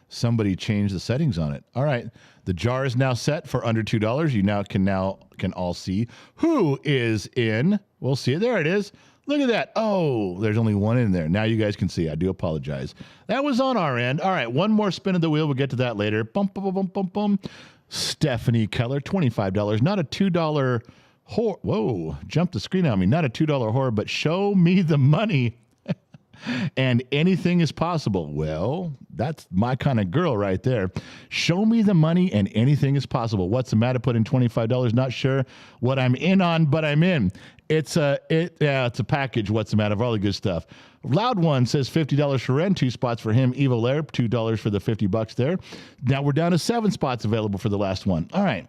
Somebody changed the settings on it. All right. The jar is now set for under $2. You can all see who is in. We'll see it. There it is. Look at that. Oh, there's only one in there. Now you guys can see. I do apologize. That was on our end. All right. One more spin of the wheel. We'll get to that later. Bum, bum, bum, bum, bum. Stephanie Keller, $25. Not a $2 whore. Whoa. Jumped the screen on me. Not a $2 whore, but show me the money. And anything is possible. Well, that's my kind of girl right there. Show me the money and anything is possible. What's the matter? Put in $25. Not sure what I'm in on, but I'm in. It's a package. What's the matter? Of all the good stuff. Loud One says $50 for Ren, 2 spots for him. Evil Lair, $2 for the $50 there. Now we're down to 7 spots available for the last one. All right.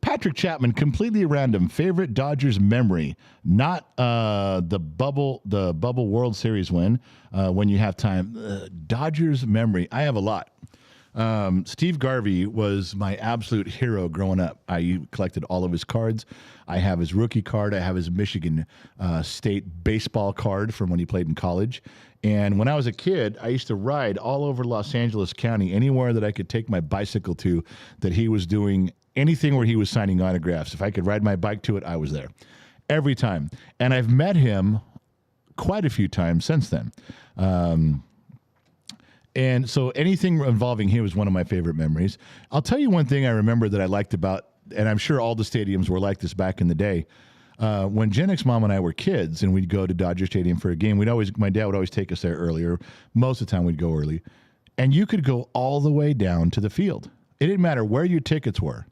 Patrick Chapman, completely random. Favorite Dodgers memory, not the bubble World Series win. When you have time, Dodgers memory. I have a lot. Steve Garvey was my absolute hero growing up. I collected all of his cards. I have his rookie card. I have his Michigan State baseball card from when he played in college. And when I was a kid, I used to ride all over Los Angeles County, anywhere that I could take my bicycle to, that he was doing anything where he was signing autographs. If I could ride my bike to it, I was there every time. And I've met him quite a few times since then. And so anything involving him was one of my favorite memories. I'll tell you one thing I remember that I liked about, and I'm sure all the stadiums were like this back in the day. When Gen X mom and I were kids and we'd go to Dodger Stadium for a game, my dad would always take us there earlier. Most of the time we'd go early. And you could go all the way down to the field. It didn't matter where your tickets were,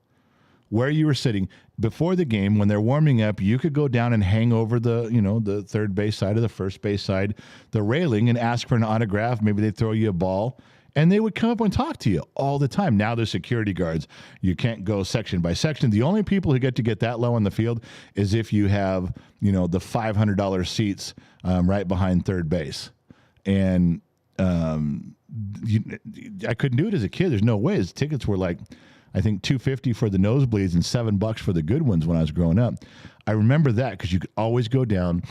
where you were sitting. Before the game, when they're warming up, you could go down and hang over the third base side or the first base side, the railing, and ask for an autograph. Maybe they'd throw you a ball. And they would come up and talk to you all the time. Now there's security guards. You can't go section by section. The only people who get to get that low on the field is if you have, the $500 seats right behind third base. And I couldn't do it as a kid. There's no way. His tickets were like, I think $250 for the nosebleeds and $7 for the good ones when I was growing up. I remember that because you could always go down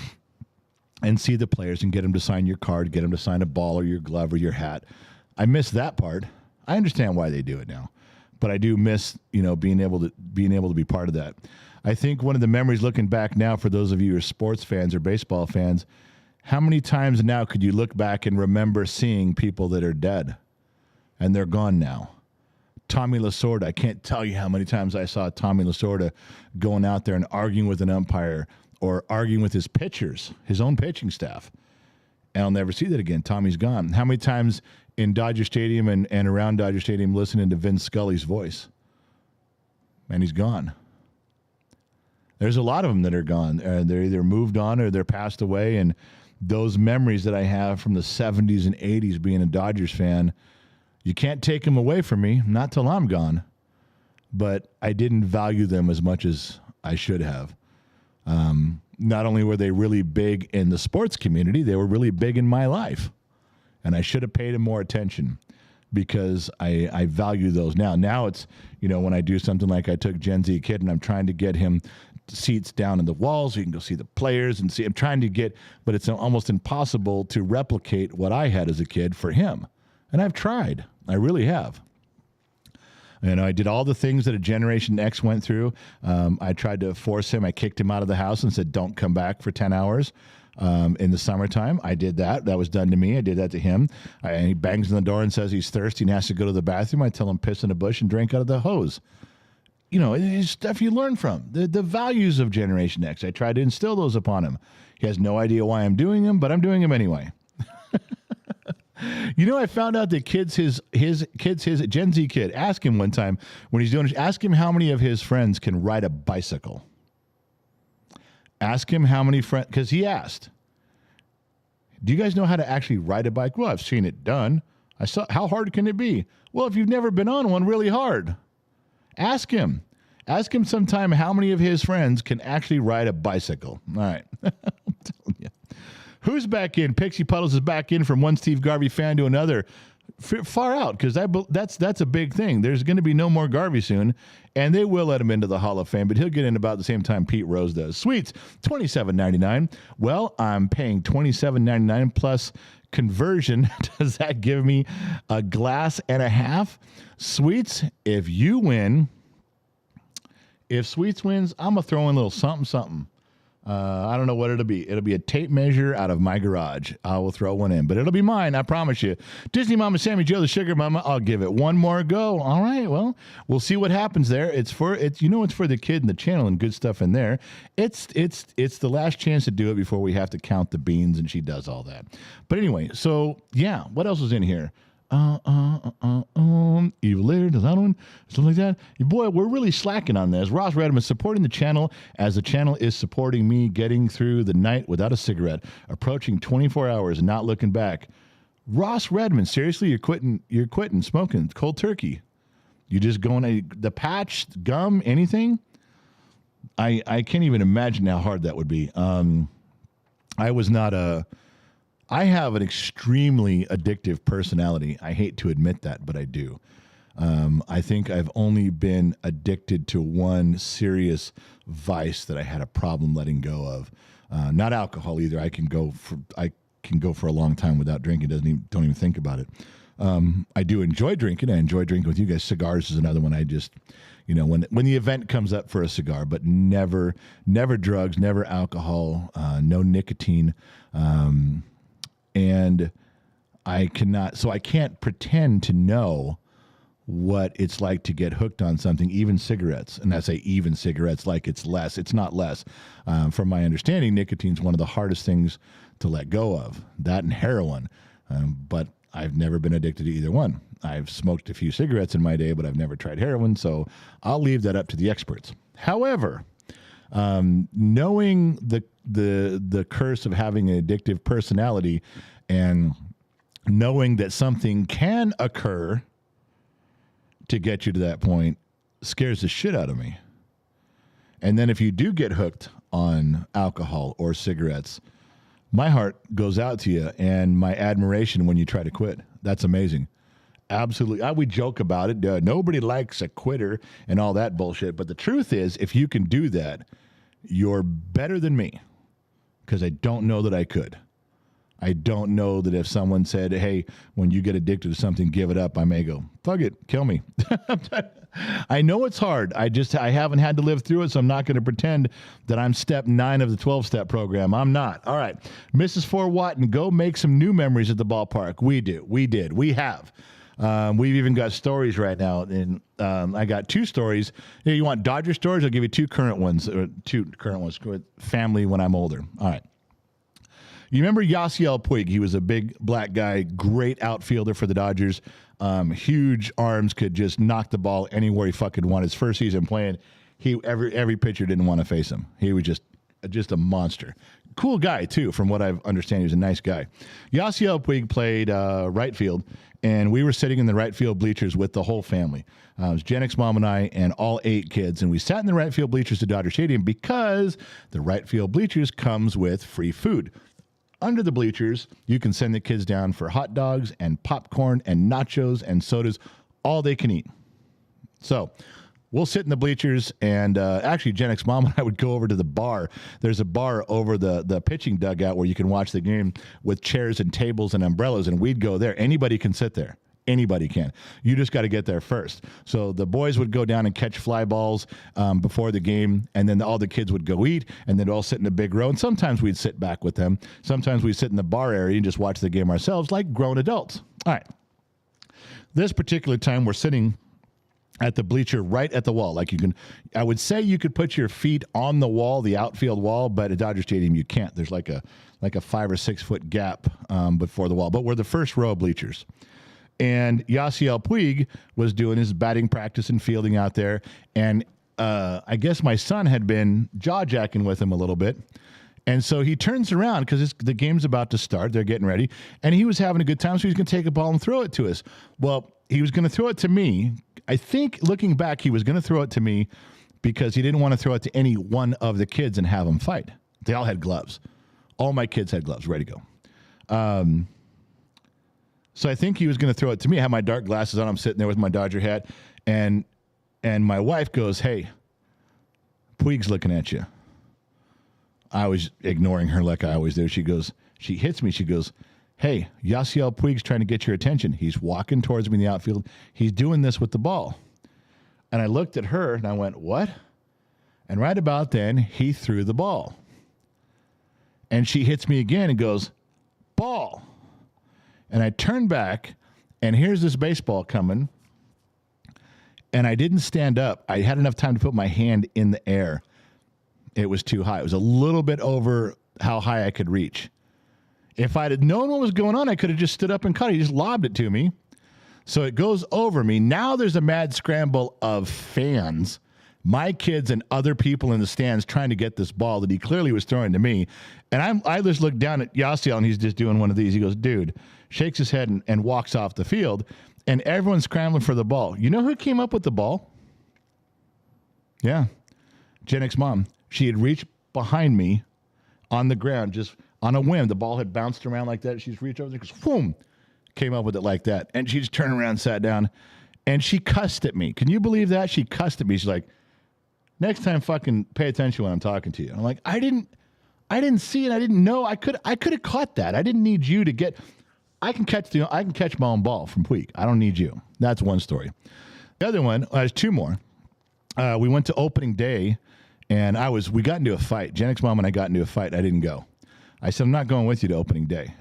and see the players and get them to sign your card, get them to sign a ball or your glove or your hat. I miss that part. I understand why they do it now, but I do miss, being able to be part of that. I think one of the memories looking back now for those of you who are sports fans or baseball fans, how many times now could you look back and remember seeing people that are dead and they're gone now? Tommy Lasorda, I can't tell you how many times I saw Tommy Lasorda going out there and arguing with an umpire or arguing with his pitchers, his own pitching staff. And I'll never see that again. Tommy's gone. How many times in Dodger Stadium and around Dodger Stadium listening to Vin Scully's voice? And he's gone. There's a lot of them that are gone. They're either moved on or they're passed away. And those memories that I have from the 70s and 80s being a Dodgers fan, you can't take them away from me, not till I'm gone. But I didn't value them as much as I should have. Not only were they really big in the sports community, they were really big in my life. And I should have paid them more attention because I value those now. Now it's, when I do something like I took Gen Z Kid and I'm trying to get him seats down in the walls so you can go see the players and see. I'm trying to get, but it's almost impossible to replicate what I had as a kid for him. And I've tried. I really have. I did all the things that a Generation X went through. I tried to force him. I kicked him out of the house and said, don't come back for 10 hours in the summertime. I did that. That was done to me. I did that to him. And he bangs on the door and says he's thirsty and has to go to the bathroom. I tell him piss in a bush and drink out of the hose. It's stuff you learn from. The values of Generation X. I tried to instill those upon him. He has no idea why I'm doing them, but I'm doing them anyway. I found out that his Gen Z kid, ask him one time when he's doing it, ask him how many of his friends can ride a bicycle. Ask him how many friends, because he asked, do you guys know how to actually ride a bike? Well, I've seen it done. How hard can it be? Well, if you've never been on one, really hard. Ask him. Ask him sometime how many of his friends can actually ride a bicycle. All right. I'm telling you. Who's back in? Pixie Puddles is back in from one Steve Garvey fan to another. Far out, because that's a big thing. There's going to be no more Garvey soon, and they will let him into the Hall of Fame, but he'll get in about the same time Pete Rose does. Sweets, $27.99. Well, I'm paying $27.99 plus conversion. Does that give me a glass and a half? Sweets, if Sweets wins, I'm going to throw in a little something. I don't know what it'll be. It'll be a tape measure out of my garage. I will throw one in, but it'll be mine. I promise you. Disney Mama, Sammy Joe, the Sugar Mama. I'll give it one more go. All right. Well, we'll see what happens there. It's for the kid and the channel and good stuff in there. It's the last chance to do it before we have to count the beans and she does all that. But anyway, so yeah, what else was in here? Evil Lair, does that one? Something like that. Boy, we're really slacking on this. Ross Redmond supporting the channel as the channel is supporting me getting through the night without a cigarette, approaching 24 hours and not looking back. Ross Redmond, seriously, you're quitting smoking cold turkey. You just going the patch, gum, anything? I can't even imagine how hard that would be. I have an extremely addictive personality. I hate to admit that, but I do. I think I've only been addicted to one serious vice that I had a problem letting go of. Not alcohol either. I can go for a long time without drinking. Don't even think about it. I do enjoy drinking. I enjoy drinking with you guys. Cigars is another one. I just, when the event comes up for a cigar, but never drugs, never alcohol, no nicotine. And I can't pretend to know what it's like to get hooked on something, even cigarettes. And I say even cigarettes like it's less. It's not less. From my understanding, nicotine's one of the hardest things to let go of, that and heroin. But I've never been addicted to either one. I've smoked a few cigarettes in my day, but I've never tried heroin, so I'll leave that up to the experts. However, knowing the curse of having an addictive personality and knowing that something can occur to get you to that point scares the shit out of me. And then if you do get hooked on alcohol or cigarettes, my heart goes out to you and my admiration when you try to quit. That's amazing. Absolutely. We joke about it. Nobody likes a quitter and all that bullshit. But the truth is, if you can do that, you're better than me, because I don't know that I could. I don't know that if someone said, hey, when you get addicted to something, give it up, I may go, fuck it, kill me. I know it's hard. I haven't had to live through it, so I'm not going to pretend that I'm step 9 of the 12-step program. I'm not. All right. Mrs. 4 Watton, go make some new memories at the ballpark. We do. We did. We have. We've even got stories right now, and I got 2 stories. Hey, you want Dodger stories? I'll give you 2 current ones, or 2 current ones with family when I'm older. All right. You remember Yasiel Puig? He was a big black guy, great outfielder for the Dodgers. Huge arms, could just knock the ball anywhere he fucking wanted. His first season playing, every pitcher didn't want to face him. He was just a monster. Cool guy, too, from what I understand. He was a nice guy. Yasiel Puig played right field, and we were sitting in the right field bleachers with the whole family. It was Jennick's mom and I and all 8 kids, and we sat in the right field bleachers at Dodger Stadium because the right field bleachers comes with free food. Under the bleachers, you can send the kids down for hot dogs and popcorn and nachos and sodas, all they can eat. So we'll sit in the bleachers, and actually, Jennick's mom and I would go over to the bar. There's a bar over the pitching dugout where you can watch the game with chairs and tables and umbrellas, and we'd go there. Anybody can sit there. Anybody can. You just got to get there first. So the boys would go down and catch fly balls before the game, and then all the kids would go eat, and they'd all sit in a big row. And sometimes we'd sit back with them. Sometimes we'd sit in the bar area and just watch the game ourselves like grown adults. All right. This particular time, we're sitting at the bleacher right at the wall. Like I would say you could put your feet on the wall, the outfield wall, but at Dodger Stadium you can't. There's like a 5 or 6 foot gap before the wall. But we're the first row of bleachers. And Yasiel Puig was doing his batting practice and fielding out there. And I guess my son had been jaw-jacking with him a little bit. And so he turns around because the game's about to start. They're getting ready. And he was having a good time, so he's going to take a ball and throw it to us. Well, he was going to throw it to me. I think, looking back, he was going to throw it to me because he didn't want to throw it to any one of the kids and have them fight. They all had gloves. All my kids had gloves, ready to go. So I think he was going to throw it to me. I had my dark glasses on. I'm sitting there with my Dodger hat. And my wife goes, hey, Puig's looking at you. I was ignoring her like I always do. She hits me. She goes, hey, Yasiel Puig's trying to get your attention. He's walking towards me in the outfield. He's doing this with the ball. And I looked at her and I went, what? And right about then, he threw the ball. And she hits me again and goes, ball. And I turned back, and here's this baseball coming, and I didn't stand up. I had enough time to put my hand in the air. It was too high. It was a little bit over how high I could reach. If I'd have known what was going on, I could have just stood up and caught it. He just lobbed it to me. So it goes over me. Now there's a mad scramble of fans, my kids and other people in the stands trying to get this ball that he clearly was throwing to me. And I just looked down at Yasiel, and he's just doing one of these. He goes, dude, shakes his head and walks off the field, and everyone's scrambling for the ball. You know who came up with the ball? Yeah, Jennick's mom. She had reached behind me on the ground, just on a whim. The ball had bounced around like that. She's reached over there, goes, boom, came up with it like that. And she just turned around, sat down, and she cussed at me. Can you believe that? She cussed at me. She's like, next time fucking pay attention when I'm talking to you. And I'm like, I didn't see it. I didn't know. I could have caught that. I didn't need you to get. I can catch my own ball from Puig. I don't need you. That's one story. The other one, there's 2 more. We went to opening day, and we got into a fight. Jennick's mom and I got into a fight. I didn't go. I said, I'm not going with you to opening day.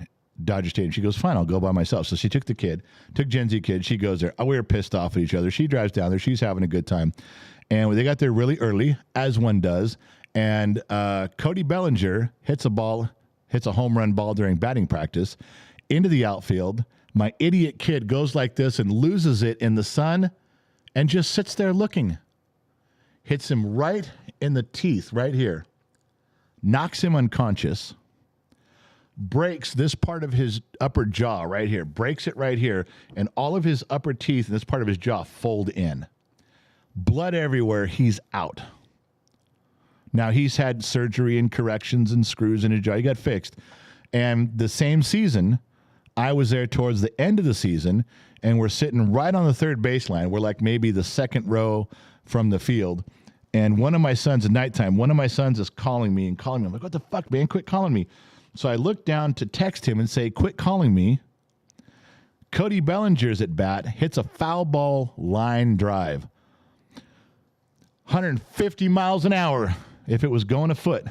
Dodger Stadium. She goes, fine, I'll go by myself. So she took the kid, took Gen Z kid. She goes there. We were pissed off at each other. She drives down there. She's having a good time. And they got there really early, as one does. And Cody Bellinger hits a home run ball during batting practice into the outfield. My idiot kid goes like this and loses it in the sun and just sits there looking. Hits him right in the teeth, right here. Knocks him unconscious. Breaks this part of his upper jaw right here. Breaks it right here. And all of his upper teeth and this part of his jaw fold in. Blood everywhere. He's out. Now, he's had surgery and corrections and screws in his jaw. He got fixed. And the same season, I was there towards the end of the season, and we're sitting right on the third baseline. We're like maybe the second row from the field. And one of my sons at nighttime, one of my sons is calling me. I'm like, what the fuck, man? Quit calling me. So I look down to text him and say, quit calling me. Cody Bellinger's at bat, hits a foul ball line drive. 150 miles an hour if it was going afoot.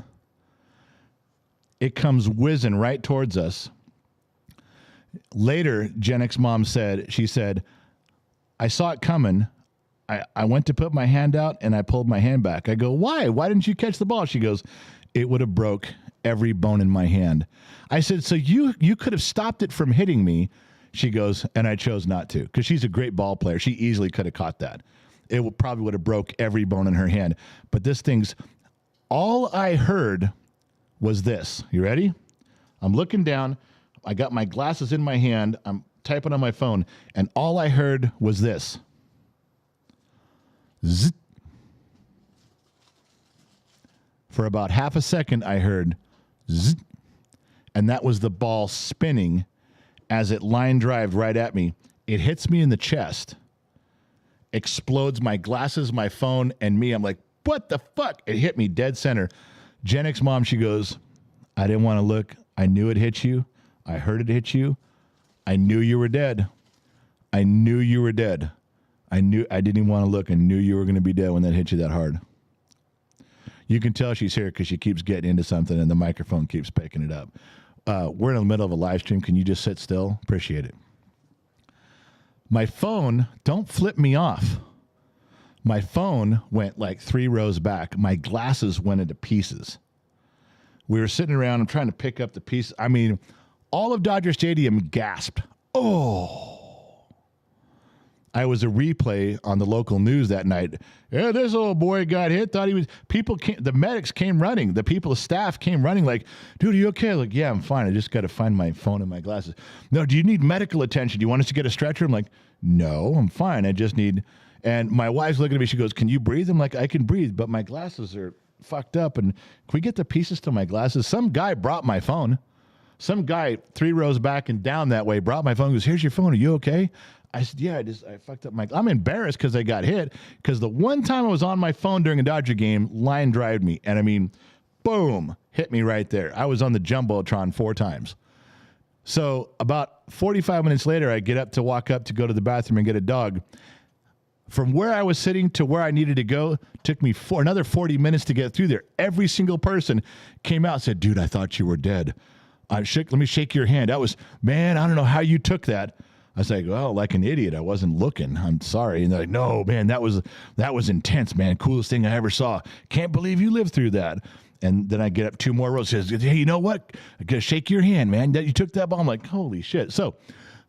It comes whizzing right towards us. Later, Jennick's mom said, I saw it coming. I went to put my hand out and I pulled my hand back. I go, why? Why didn't you catch the ball? She goes, it would have broke every bone in my hand. I said, so you could have stopped it from hitting me. She goes, and I chose not to because she's a great ball player. She easily could have caught that. It probably would have broke every bone in her hand. But this thing's, all I heard was this. You ready? I'm looking down. I got my glasses in my hand. I'm typing on my phone. And all I heard was this. Zzz. For about half a second, I heard zzz. And that was the ball spinning as it line drived right at me. It hits me in the chest. Explodes my glasses, my phone, and me. I'm like, what the fuck? It hit me dead center. Jennick's mom, she goes, I didn't want to look. I knew it hit you. I heard it hit you. I knew you were dead. I knew you were dead. I didn't even want to look. I knew you were going to be dead when that hit you that hard. You can tell she's here because she keeps getting into something and the microphone keeps picking it up. We're in the middle of a live stream. Can you just sit still? Appreciate it. My phone, don't flip me off. My phone went like 3 rows back. My glasses went into pieces. We were sitting around. I'm trying to pick up the pieces. I mean, all of Dodger Stadium gasped. Oh. I was a replay on the local news that night. Yeah, this old boy got hit. Thought he was. The medics came running. The staff came running like, dude, are you okay? Like, yeah, I'm fine. I just got to find my phone and my glasses. No, do you need medical attention? Do you want us to get a stretcher? I'm like, no, I'm fine. I just need. And my wife's looking at me. She goes, can you breathe? I'm like, I can breathe, but my glasses are fucked up. And can we get the pieces to my glasses? Some guy brought my phone. Some guy 3 rows back and down that way brought my phone. Goes, here's your phone. Are you okay? I said, yeah, I fucked up I'm embarrassed because I got hit because the one time I was on my phone during a Dodger game, line drived me. And I mean, boom, hit me right there. I was on the Jumbotron 4 times. So about 45 minutes later, I get up to walk up to go to the bathroom and get a dog. From where I was sitting to where I needed to go, took me another 40 minutes to get through there. Every single person came out and said, dude, I thought you were dead. Let me shake your hand. Man, I don't know how you took that. I was like, well, like an idiot. I wasn't looking. I'm sorry. And they're like, no, man, that was intense, man. Coolest thing I ever saw. Can't believe you lived through that. And then I get up 2 more rows. Says, hey, you know what? I gotta shake your hand, man. That you took that ball. I'm like, holy shit. So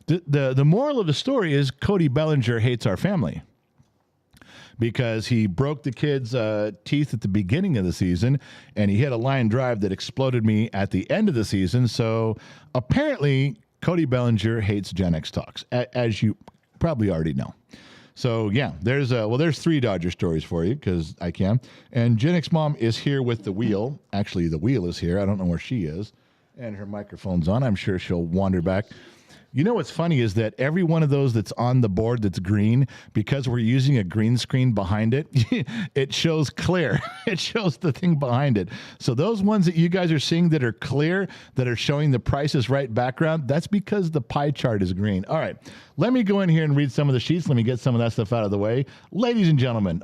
the moral of the story is Cody Bellinger hates our family because he broke the kid's teeth at the beginning of the season, and he hit a line drive that exploded me at the end of the season. So apparently Cody Bellinger hates Gen X Talks, as you probably already know. So, yeah, there's 3 Dodger stories for you because I can. And Gen X Mom is here with the wheel. Actually, the wheel is here. I don't know where she is. And her microphone's on. I'm sure she'll wander back. You know what's funny is that every one of those that's on the board that's green, because we're using a green screen behind it, it shows clear. It shows the thing behind it. So those ones that you guys are seeing that are clear, that are showing the Price is Right background, that's because the pie chart is green. All right, let me go in here and read some of the sheets. Let me get some of that stuff out of the way. Ladies and gentlemen,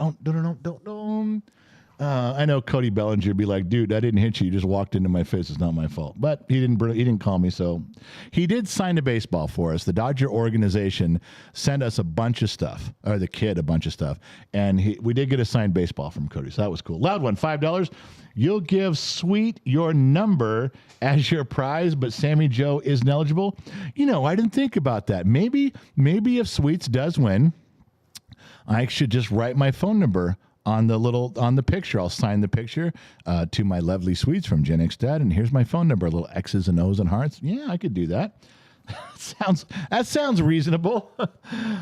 I know Cody Bellinger would be like, dude, I didn't hit you. You just walked into my face. It's not my fault. But he didn't call me. So he did sign a baseball for us. The Dodger organization sent us a bunch of stuff, or the kid a bunch of stuff. And we did get a signed baseball from Cody. So that was cool. Loud one, $5. You'll give Sweet your number as your prize, but Sammy Joe isn't eligible. I didn't think about that. Maybe if Sweets does win, I should just write my phone number on the picture. I'll sign the picture to my lovely Sweets from Gen X Dad, and here's my phone number, little X's and O's and hearts. Yeah, I could do that. That sounds reasonable.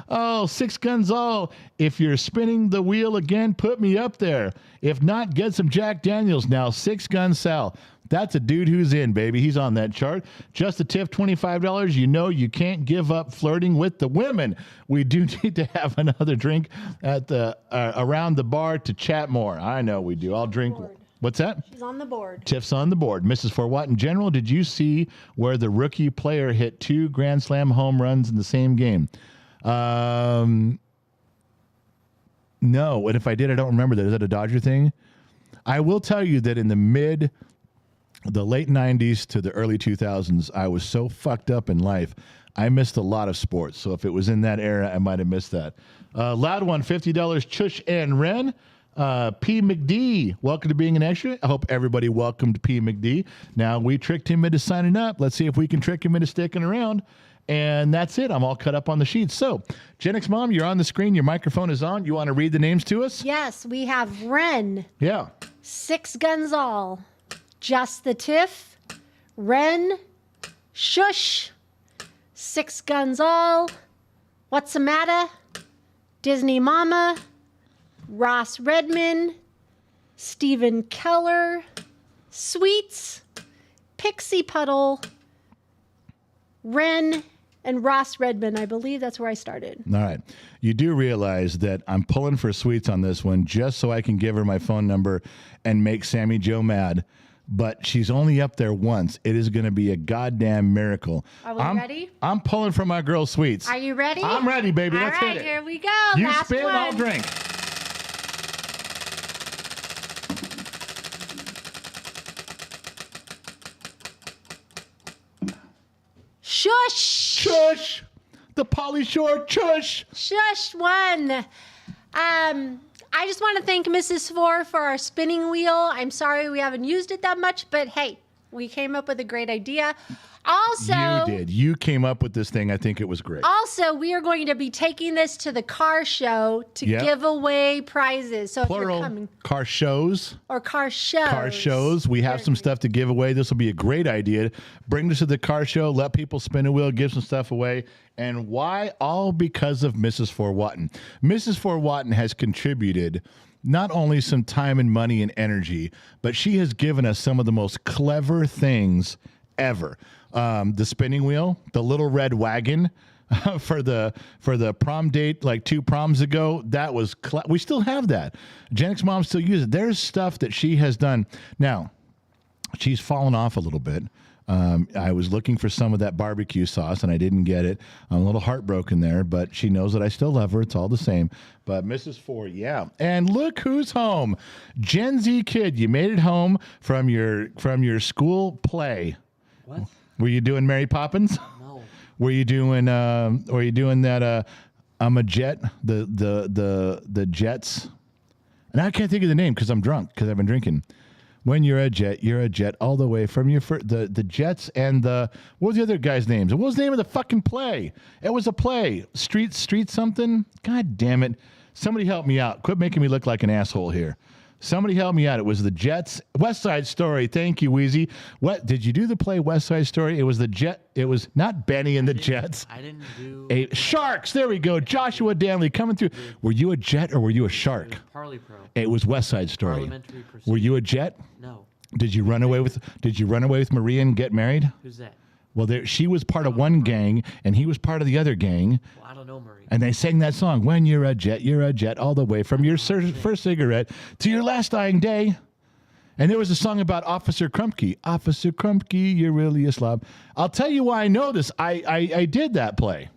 Oh, Six Guns All. If you're spinning the wheel again, put me up there. If not, get some Jack Daniels now. Six Gun Sal. That's a dude who's in, baby. He's on that chart. Just a tip, $25. You can't give up flirting with the women. We do need to have another drink at the around the bar to chat more. I know we do. I'll drink. What's that? She's on the board. Tiff's on the board. Mrs. Fort Watt, in general, did you see where the rookie player hit 2 Grand Slam home runs in the same game? No. And if I did, I don't remember that. Is that a Dodger thing? I will tell you that in the late 90s to the early 2000s, I was so fucked up in life, I missed a lot of sports. So if it was in that era, I might have missed that. Loud one, $50, Chush and Ren. P. McD, welcome to being an extra. I hope everybody welcomed P. McD. Now, we tricked him into signing up. Let's see if we can trick him into sticking around. And that's it. I'm all cut up on the sheet. So, Gen X Mom, you're on the screen. Your microphone is on. You want to read the names to us? Yes, we have Ren. Yeah. Six Guns All. Just the Tiff. Ren. Shush. Six Guns All. What's the Matter? Disney Mama. Ross Redman, Stephen Keller, Sweets, Pixie Puddle, Ren, and Ross Redman. I believe that's where I started. All right. You do realize that I'm pulling for Sweets on this one just so I can give her my phone number and make Sammy Joe mad. But she's only up there once. It is going to be a goddamn miracle. Are we ready? I'm pulling for my girl Sweets. Are you ready? I'm ready, baby. All Let's right, hit it. here we go. You Last spin, one. I'll drink. Shush. Shush. The Polly Shore Shush. Shush one. I just want to thank Mrs. for our spinning wheel. I'm sorry we haven't used it that much, but hey, we came up with a great idea. Also, you did. You came up with this thing. I think it was great. Also, we are going to be taking this to the car show to give away prizes. So Plural, if you're coming, car shows. Or car shows. Car shows. We have some stuff to give away. This will be a great idea. Bring this to the car show. Let people spin a wheel. Give some stuff away. And why? All because of Mrs. Fort Watton. Mrs. Fort Watton has contributed not only some time and money and energy, but she has given us some of the most clever things ever. The spinning wheel, the little red wagon for the prom date like 2 proms ago. That was we still have that. Gen X Mom still uses it. There's stuff that she has done. Now, she's fallen off a little bit. I was looking for some of that barbecue sauce and I didn't get it. I'm a little heartbroken there, but she knows that I still love her. It's all the same. But Mrs. Ford, yeah. And look who's home. Gen Z kid, you made it home from your school play. What? Were you doing Mary Poppins? No. Were you doing that I'm a Jet, the Jets? And I can't think of the name because I'm drunk because I've been drinking. When you're a jet all the way from the Jets and what was the other guy's names? What was the name of the fucking play? It was a play. Street something? God damn it. Somebody help me out. Quit making me look like an asshole here. Somebody help me out. It was the Jets. West Side Story. Thank you, Wheezy. What did you do the play West Side Story? It was the Jet. It was not Benny and the Jets. I didn't do Sharks. There we go. Joshua Danley coming through. Were you a jet or were you a shark? Parley Pro. It was West Side Story. Parliamentary procedure. Were you a jet? No. Did you run away with Maria and get married? Who's that? Well, she was part of one gang and he was part of the other gang. Well, I don't know Marie. And they sang that song, When You're a Jet, all the way from your first cigarette to your last dying day. And there was a song about Officer Krupke. Officer Krupke, you're really a slob. I'll tell you why I know this. I did that play.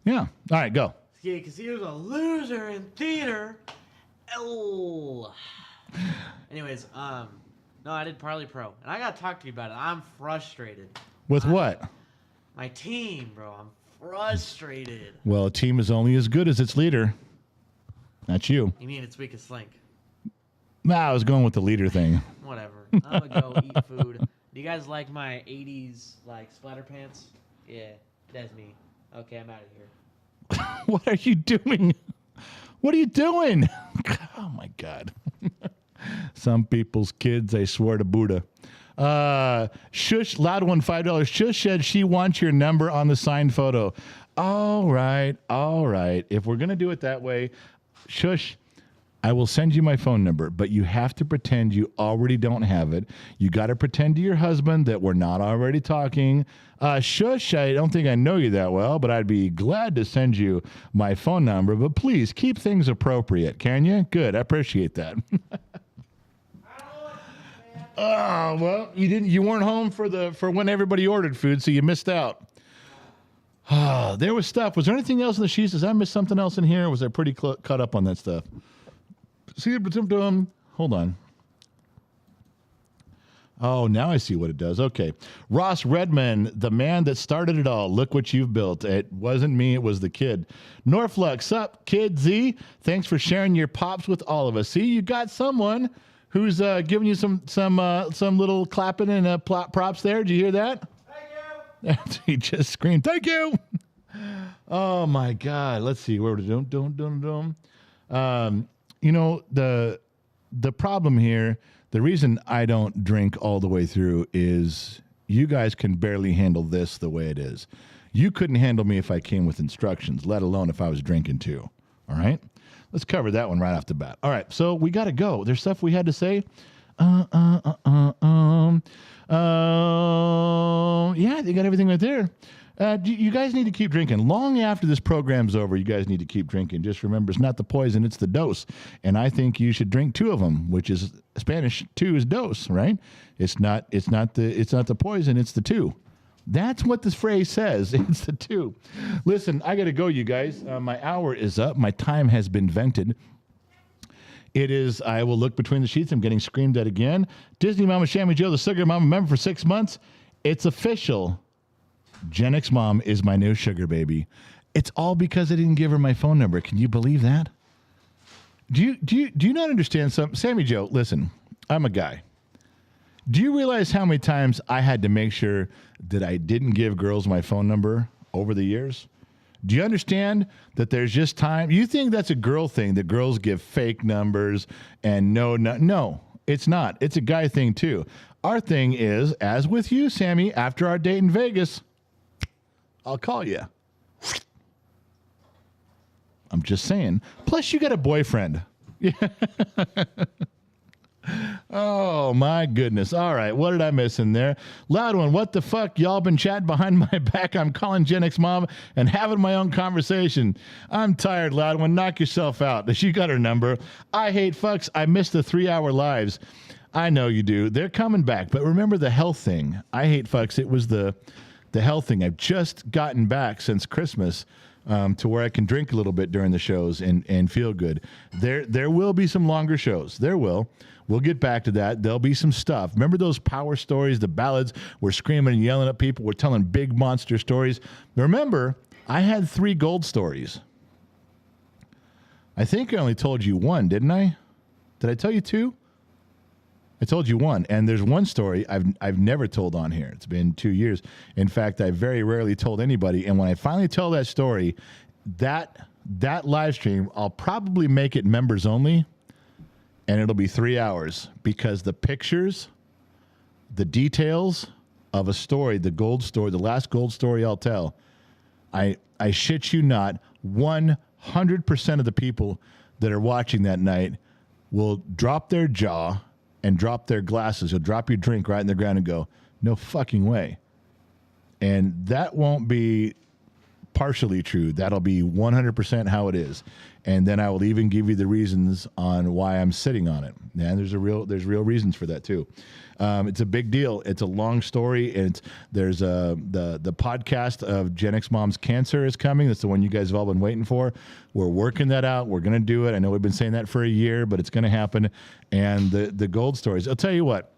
Yeah. All right, go. Yeah, because he was a loser in theater. Oh. Anyways, no, I did Parley Pro, and I gotta talk to you about it. I'm frustrated. With what? My team, bro. I'm frustrated. Well, a team is only as good as its leader. That's you. You mean its weakest link? Nah, I was going with the leader thing. Whatever. I'm gonna go eat food. Do you guys like my 80s like splatter pants? Yeah, that's me. Okay, I'm out of here. What are you doing? What are you doing? Oh my God. Some people's kids, I swear to Buddha. Shush, loud one, $5. Shush said she wants your number on the signed photo. All right. If we're going to do it that way, Shush, I will send you my phone number, but you have to pretend you already don't have it. You got to pretend to your husband that we're not already talking. Shush, I don't think I know you that well, but I'd be glad to send you my phone number. But please keep things appropriate, can you? Good, I appreciate that. Oh well, you weren't home for when everybody ordered food, so you missed out. There was stuff. Was there anything else in the sheets? Did I miss something else in here? Or was I pretty caught up on that stuff? See, hold on. Oh, now I see what it does. Okay. Ross Redman, the man that started it all. Look what you've built. It wasn't me, it was the kid. Norflux, sup, kid Z? Thanks for sharing your pops with all of us. See, you got someone who's giving you some little clapping and props there. Did you hear that? Thank you. He just screamed, thank you. Oh, my God. Let's see. Where we're doing. You know, the problem here, the reason I don't drink all the way through is you guys can barely handle this the way it is. You couldn't handle me if I came with instructions, let alone if I was drinking too. All right? Let's cover that one right off the bat. All right, so we got to go. There's stuff we had to say. Yeah, you got everything right there. You guys need to keep drinking. Long after this program's over, you guys need to keep drinking. Just remember, it's not the poison, it's the dose. And I think you should drink 2 of them, which is Spanish 2 is dose, right? It's not the poison, it's the 2. That's what this phrase says. It's the 2. Listen, I got to go, you guys. My hour is up. My time has been vented. It is, I will look between the sheets. I'm getting screamed at again. Disney Mama Shammy Joe, the Sugar Mama member for 6 months. It's official. Gen X Mom is my new sugar baby. It's all because I didn't give her my phone number. Can you believe that? Do you not understand something? Sammy Joe, listen, I'm a guy. Do you realize how many times I had to make sure that I didn't give girls my phone number over the years? Do you understand that there's just time? You think that's a girl thing, that girls give fake numbers and no, it's not. It's a guy thing too. Our thing is, as with you, Sammy, after our date in Vegas, I'll call you. I'm just saying. Plus, you got a boyfriend. Oh, my goodness. All right. What did I miss in there? Loud one. What the fuck? Y'all been chatting behind my back. I'm calling Gen X Mom and having my own conversation. I'm tired, Loud one. Knock yourself out. She got her number. I hate fucks. I missed the 3-hour lives. I know you do. They're coming back. But remember the health thing. I hate fucks. It was the health thing. I've just gotten back since Christmas to where I can drink a little bit during the shows and feel good. There will be some longer shows. There will. We'll get back to that. There'll be some stuff. Remember those power stories, the ballads? We're screaming and yelling at people. We're telling big monster stories. Remember, I had 3 gold stories. I think I only told you 1, didn't I? Did I tell you 2? I told you 1, and there's 1 story I've never told on here. It's been 2 years. In fact, I very rarely told anybody, and when I finally tell that story, that live stream, I'll probably make it members only, and it'll be 3 hours, because the pictures, the details of a story, the gold story, the last gold story I'll tell, I shit you not, 100% of the people that are watching that night will drop their jaw and drop their glasses. You'll drop your drink right in the ground and go, no fucking way. And that won't be partially true. That'll be 100% how it is. And then I will even give you the reasons on why I'm sitting on it. And there's real reasons for that too. It's a big deal. It's a long story. There's the podcast of Gen X Mom's Cancer is coming. That's the one you guys have all been waiting for. We're working that out. We're going to do it. I know we've been saying that for a year, but it's going to happen. And the gold stories. I'll tell you what.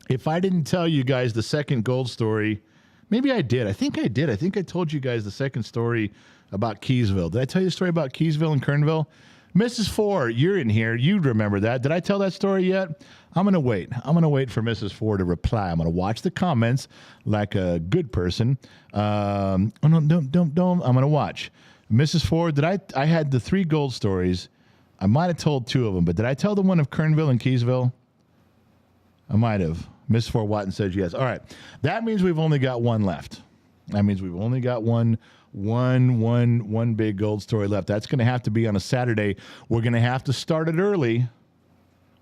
If I didn't tell you guys the second gold story, maybe I did. I think I did. I think I told you guys the second story about Keysville. Did I tell you the story about Keysville and Kernville? Mrs. Four, you're in here. You'd remember that. Did I tell that story yet? I'm going to wait. I'm going to wait for Mrs. Four to reply. I'm going to watch the comments like a good person. Oh, no, don't. I'm going to watch. Mrs. Four, I had the 3 gold stories. I might have told 2 of them, but did I tell the one of Kernville and Keysville? I might have. Mrs. Four Watton says yes. All right. That means we've only got one left. That means we've only got one big gold story left. That's going to have to be on a Saturday. We're going to have to start it early.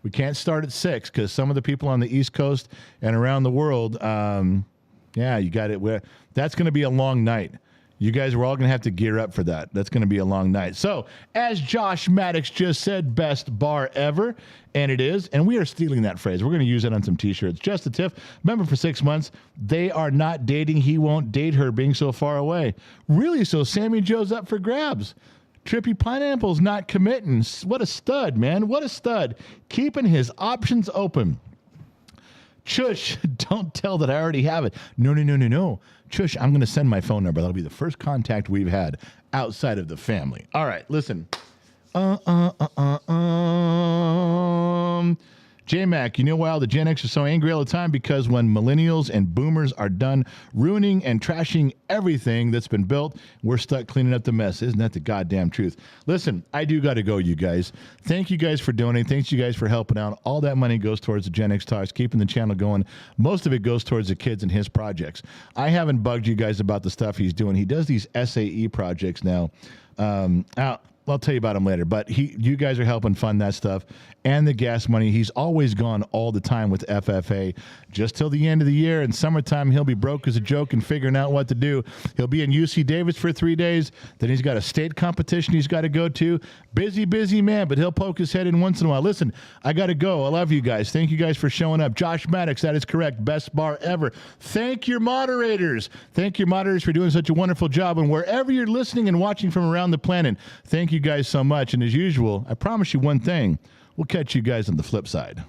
We can't start at 6 because some of the people on the East Coast and around the world, you got it. That's going to be a long night. You guys are all going to have to gear up for that. That's going to be a long night. So, as Josh Maddox just said, best bar ever. And it is. And we are stealing that phrase. We're going to use it on some T-shirts. Just a tip. Member for 6 months. They are not dating. He won't date her being so far away. Really? So Sammy Joe's up for grabs. Trippy Pineapple's not committing. What a stud, man. What a stud. Keeping his options open. Chush, don't tell that I already have it. No. Chush, I'm going to send my phone number. That'll be the first contact we've had outside of the family. All right, listen. J-Mac, you know why all the Gen X are so angry all the time? Because when millennials and boomers are done ruining and trashing everything that's been built, we're stuck cleaning up the mess. Isn't that the goddamn truth? Listen, I do got to go, you guys. Thank you guys for donating. Thanks you guys for helping out. All that money goes towards the Gen X Talks, keeping the channel going. Most of it goes towards the kids and his projects. I haven't bugged you guys about the stuff he's doing. He does these SAE projects now. I'll tell you about him later, but you guys are helping fund that stuff and the gas money. He's always gone all the time with FFA just till the end of the year. In summertime, he'll be broke as a joke and figuring out what to do. He'll be in UC Davis for 3 days. Then he's got a state competition he's got to go to. Busy man, but he'll poke his head in once in a while. Listen, I got to go. I love you guys. Thank you guys for showing up. Josh Maddox, that is correct. Best bar ever. Thank your moderators. Thank your moderators for doing such a wonderful job. And wherever you're listening and watching from around the planet, thank you guys so much. And as usual, I promise you one thing. We'll catch you guys on the flip side.